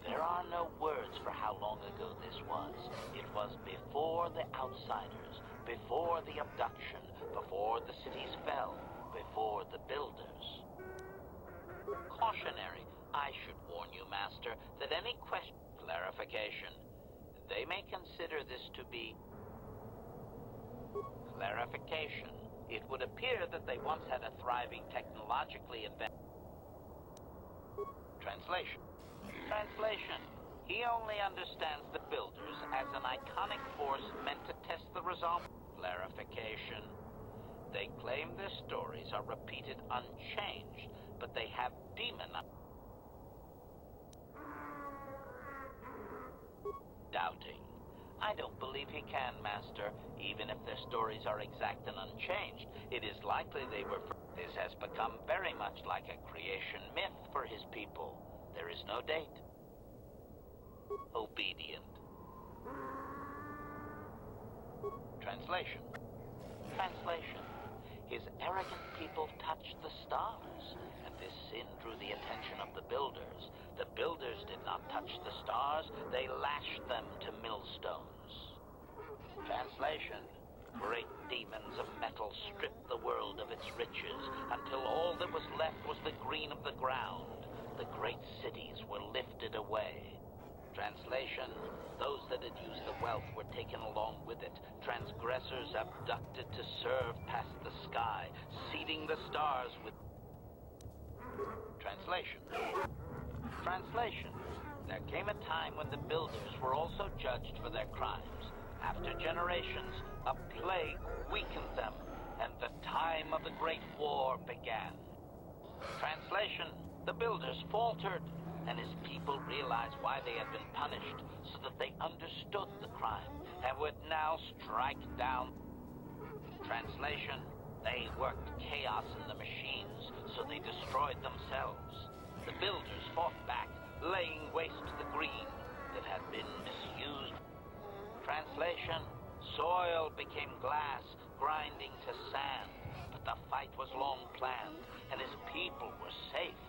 There are no words for how long ago this was. It was before the outsiders, before the abduction, before the cities fell, before the builders. Cautionary. I should warn you, Master, that any question clarification, they may consider this to be clarification. It would appear that they once had a thriving technologically advanced translation. Translation. He only understands the builders as an iconic force meant to test the result. Clarification. They claim their stories are repeated unchanged, but they have demonized. Doubting. I don't believe he can, Master. Even if their stories are exact and unchanged, it is likely they were... This has become very much like a creation myth for his people. There is no date. Obedient. Translation. Translation. His arrogant people touched the stars, and this sin drew the attention of the builders. The builders did not touch the stars, they lashed them to millstones. Translation. Great demons of metal stripped the world of its riches, until all that was left was the green of the ground. The great cities were lifted away. Translation. Those that had used the wealth were taken along with it. Transgressors abducted to serve past the sky, seeding the stars with... Translation. Translation. There came a time when the builders were also judged for their crimes. After generations, a plague weakened them, and the time of the Great War began. Translation. The builders faltered, and his people realized why they had been punished, so that they understood the crime, and would now strike down. Translation. They worked chaos in the machines, so they destroyed themselves. The builders fought back, laying waste to the green that had been misused. Translation. Soil became glass, grinding to sand, but the fight was long planned, and his people were safe.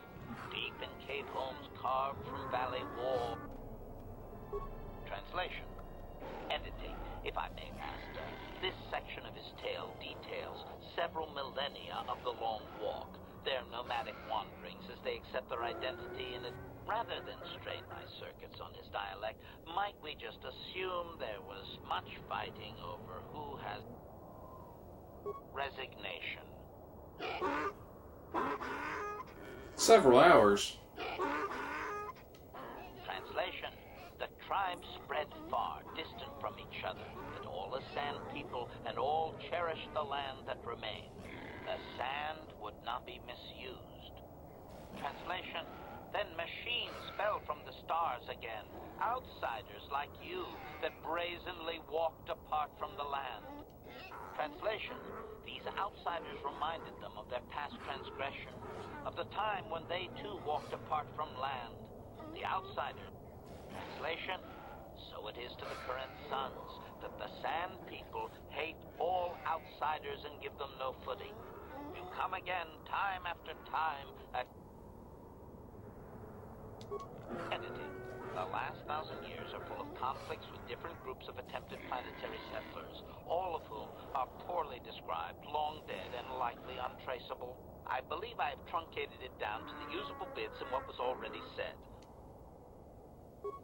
Deep in cave homes carved from valley wall. Translation. Editing, if I may, Master. This section of his tale details several millennia of the Long Walk, their nomadic wanderings as they accept their identity in it. Rather than strain my circuits on his dialect, might we just assume there was much fighting over who has... Resignation. Several hours. Translation. The tribes spread far, distant from each other, but all as sand people, and all cherished the land that remained. The sand would not be misused. Translation. Then machines fell from the stars again, outsiders like you that brazenly walked apart from the land. Translation. These outsiders reminded them of their past transgression, of the time when they too walked apart from land. The outsiders outsiders. Translation, so it is to the current sons that the Sand People hate all outsiders and give them no footing. You come again time after time at editing. The last 1,000 years are full of conflicts with different groups of attempted planetary settlers, all of whom are poorly described, long dead, and likely untraceable. I believe I have truncated it down to the usable bits in what was already said.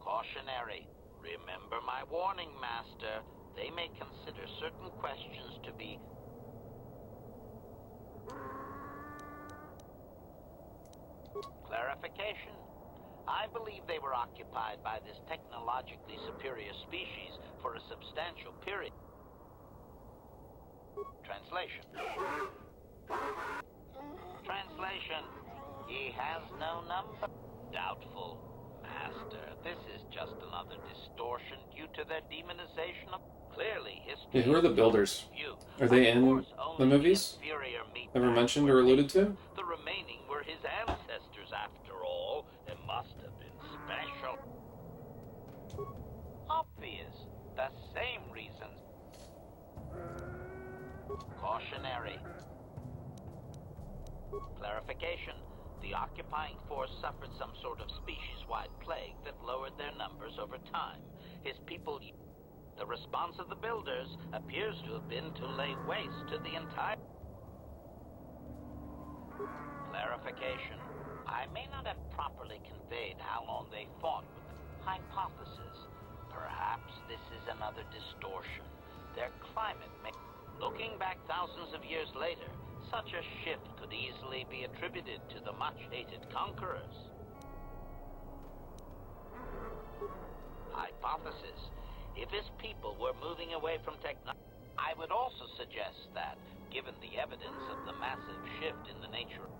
Cautionary. Remember my warning, Master. They may consider certain questions to be... Clarification. I believe they were occupied by this technologically superior species for a substantial period. Translation. Translation. He has no number. Doubtful. Master, this is just another distortion due to their demonization of... Clearly, history... Yeah, who are the builders? Are they in the movies? Ever mentioned or alluded to? The remaining were his ancestors, after all. It must have been special. Obvious. The same reasons. Cautionary. Clarification. The occupying force suffered some sort of species-wide plague that lowered their numbers over time. His people... The response of the builders appears to have been to lay waste to the entire... Clarification. I may not have properly conveyed how long they fought with the hypothesis. Perhaps this is another distortion. Their climate may... Looking back thousands of years later, such a shift could easily be attributed to the much-hated conquerors. Hypothesis. If his people were moving away from technology, I would also suggest that, given the evidence of the massive shift in the nature...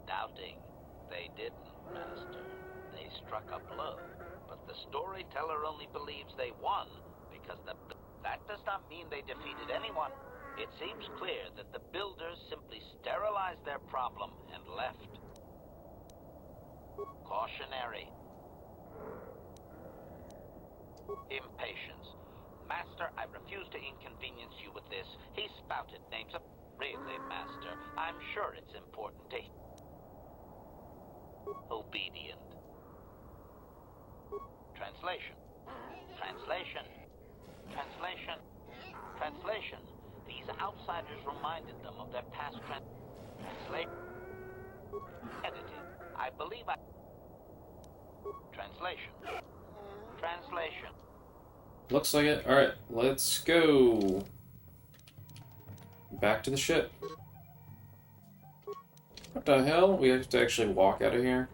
Doubting. They didn't, Master. They struck a blow. But the storyteller only believes they won because that does not mean they defeated anyone. It seems clear that the builders simply sterilized their problem and left. Cautionary. Impatience. Master, I refuse to inconvenience you with this. He spouted names of... Really, Master, I'm sure it's important to... Obedient. Translation. Translation. Translation. Translation. These outsiders reminded them of their past translation. Editing. I believe I... Translation. Translation. Looks like it. Alright, let's go. Back to the ship. What the hell? We have to actually walk out of here?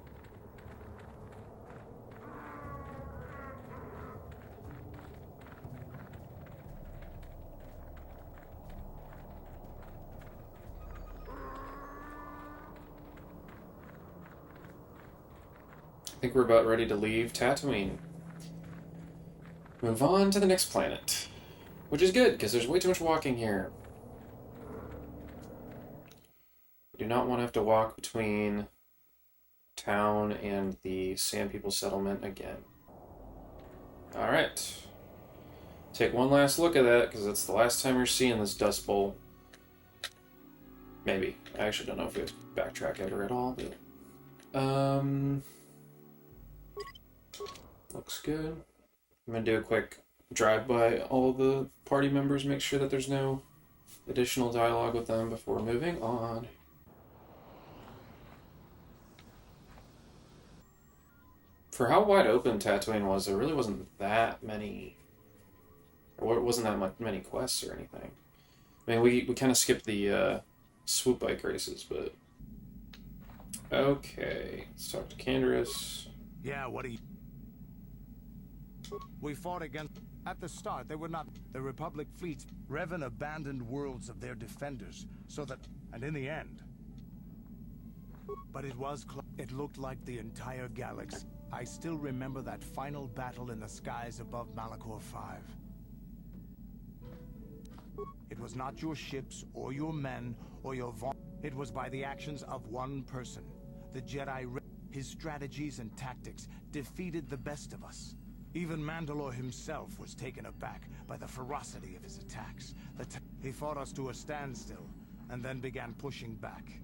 I think we're about ready to leave Tatooine. Move on to the next planet. Which is good, because there's way too much walking here. We do not want to have to walk between town and the Sand People settlement again. Alright. Take one last look at that, because it's the last time you're seeing this Dust Bowl. Maybe. I actually don't know if we have to backtrack ever at all, but... Looks good. I'm going to do a quick drive-by all the party members, make sure that there's no additional dialogue with them before moving on. For how wide open Tatooine was, there really wasn't that many... Or it wasn't that many quests or anything. I mean, we kind of skipped the swoop bike races, but... Okay, let's talk to Canderous. Yeah, what do you... We fought against... At the start, they were not... The Republic fleets... Revan abandoned worlds of their defenders, so that... And in the end... But it was... It looked like the entire galaxy. I still remember that final battle in the skies above Malachor 5. It was not your ships, or your men, or your... It was by the actions of one person. The Jedi... His strategies and tactics defeated the best of us. Even Mandalore himself was taken aback by the ferocity of his attacks. He fought us to a standstill, and then began pushing back.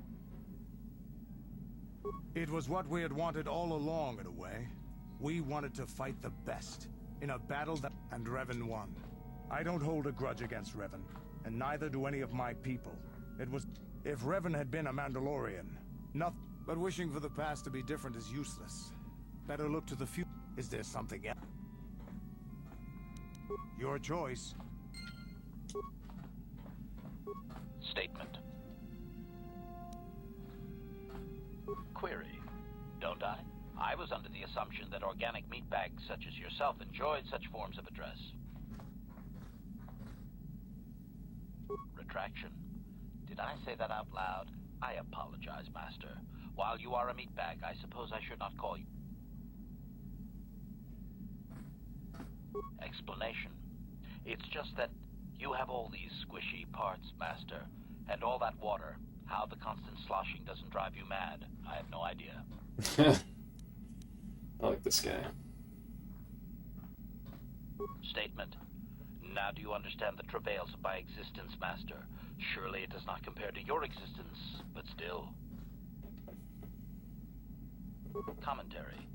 It was what we had wanted all along, in a way. We wanted to fight the best, in a battle that... And Revan won. I don't hold a grudge against Revan, and neither do any of my people. It was... If Revan had been a Mandalorian, nothing... But wishing for the past to be different is useless. Better look to the future. Is there something else? Your choice. Statement. Query. Don't I? I was under the assumption that organic meat bags such as yourself enjoyed such forms of address. Retraction. Did I say that out loud? I apologize, Master. While you are a meat bag, I suppose I should not call you. Explanation. It's just that you have all these squishy parts, Master, and all that water. How the constant sloshing doesn't drive you mad, I have no idea. I like this guy. Statement. Now do you understand the travails of my existence, Master? Surely it does not compare to your existence, but still. Commentary.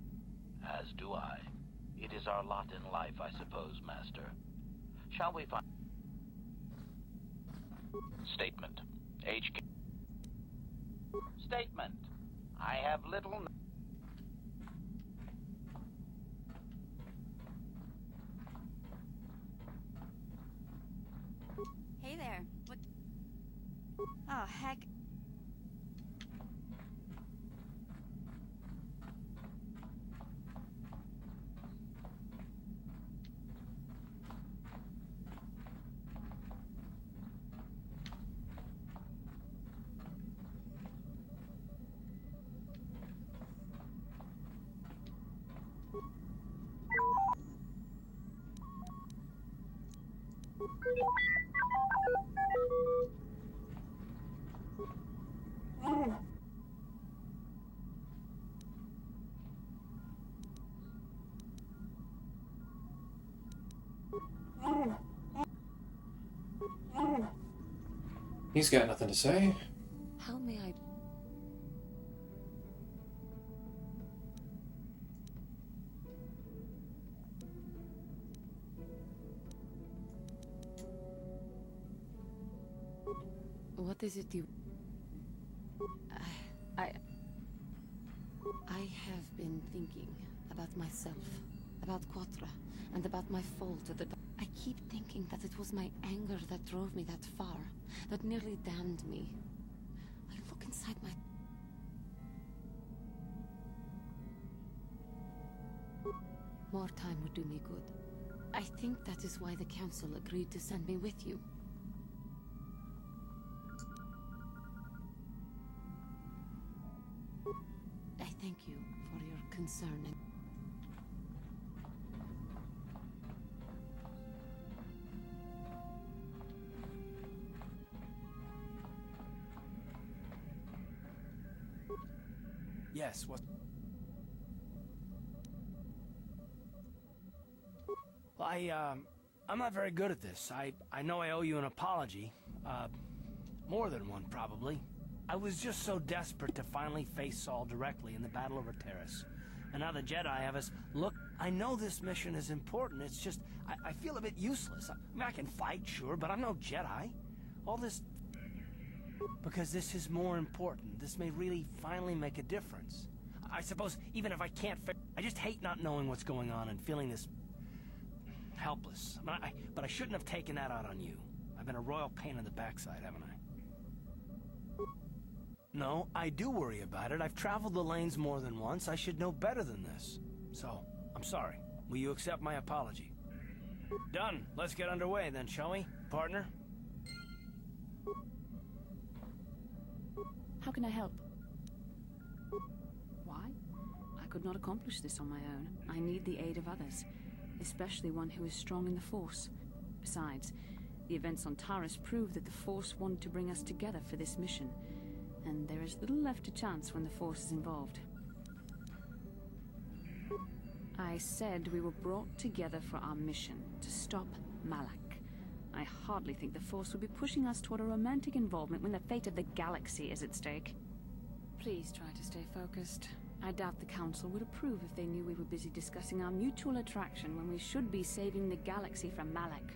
As do I. It is our lot in life, I suppose, Master. Shall we find... Statement. HK. Statement. I have little... Hey there. What? Oh, heck. He's got nothing to say. How may I... What is it you... I have been thinking about myself, about KOTOR, and about my fall to the... I keep thinking that it was my anger that drove me that far, that nearly damned me. I look inside my... More time would do me good. I think that is why the Council agreed to send me with you. I thank you for your concern and... Yes, what? Well, I'm not very good at this. I know I owe you an apology. More than one, probably. I was just so desperate to finally face Saul directly in the Battle over Terrace. And now the Jedi have us... Look, I know this mission is important. It's just, I feel a bit useless. I mean, I can fight, sure, but I'm no Jedi. All this... Because this is more important. This may really finally make a difference. I suppose even if I can't... I just hate not knowing what's going on and feeling this... helpless. But I shouldn't have taken that out on you. I've been a royal pain in the backside, haven't I? No, I do worry about it. I've traveled the lanes more than once. I should know better than this. So, I'm sorry. Will you accept my apology? Done. Let's get underway then, shall we, partner? How can I help? Why? I could not accomplish this on my own. I need the aid of others, especially one who is strong in the Force. Besides, the events on Taris prove that the Force wanted to bring us together for this mission, and there is little left to chance when the Force is involved. I said we were brought together for our mission, to stop Malak. I hardly think the Force would be pushing us toward a romantic involvement when the fate of the galaxy is at stake. Please try to stay focused. I doubt the Council would approve if they knew we were busy discussing our mutual attraction when we should be saving the galaxy from Malak.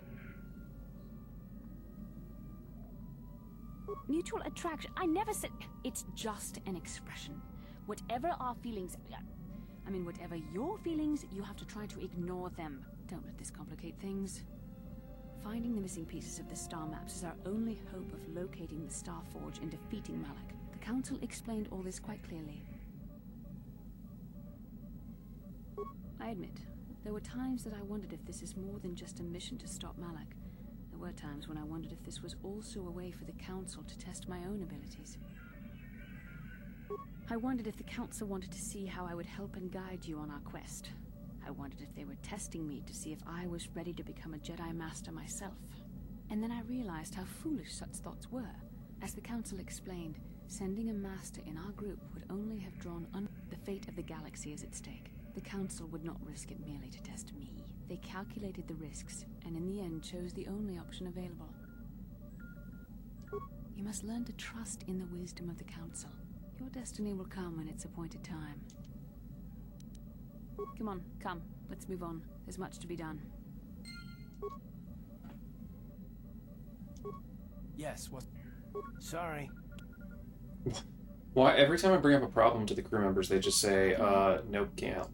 Mutual attraction? I never said... It's just an expression. Whatever our feelings... I mean, whatever your feelings, you have to try to ignore them. Don't let this complicate things. Finding the missing pieces of the star maps is our only hope of locating the Star Forge and defeating Malak. The Council explained all this quite clearly. I admit, there were times that I wondered if this is more than just a mission to stop Malak. There were times when I wondered if this was also a way for the Council to test my own abilities. I wondered if the Council wanted to see how I would help and guide you on our quest. I wondered if they were testing me to see if I was ready to become a Jedi Master myself. And then I realized how foolish such thoughts were. As the Council explained, sending a Master in our group would only have drawn the fate of the galaxy is at stake. The Council would not risk it merely to test me. They calculated the risks, and in the end chose the only option available. You must learn to trust in the wisdom of the Council. Your destiny will come when its appointed time. Come on, come. Let's move on. There's much to be done. Yes, what? Sorry. Why every time I bring up a problem to the crew members, they just say, nope, can't.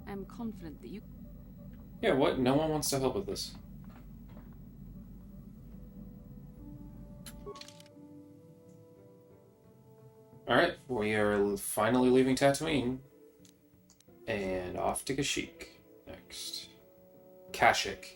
I'm confident that you... Yeah, what? No one wants to help with this. Alright, we are finally leaving Tatooine. And off to Kashyyyk next. Kashyyyk.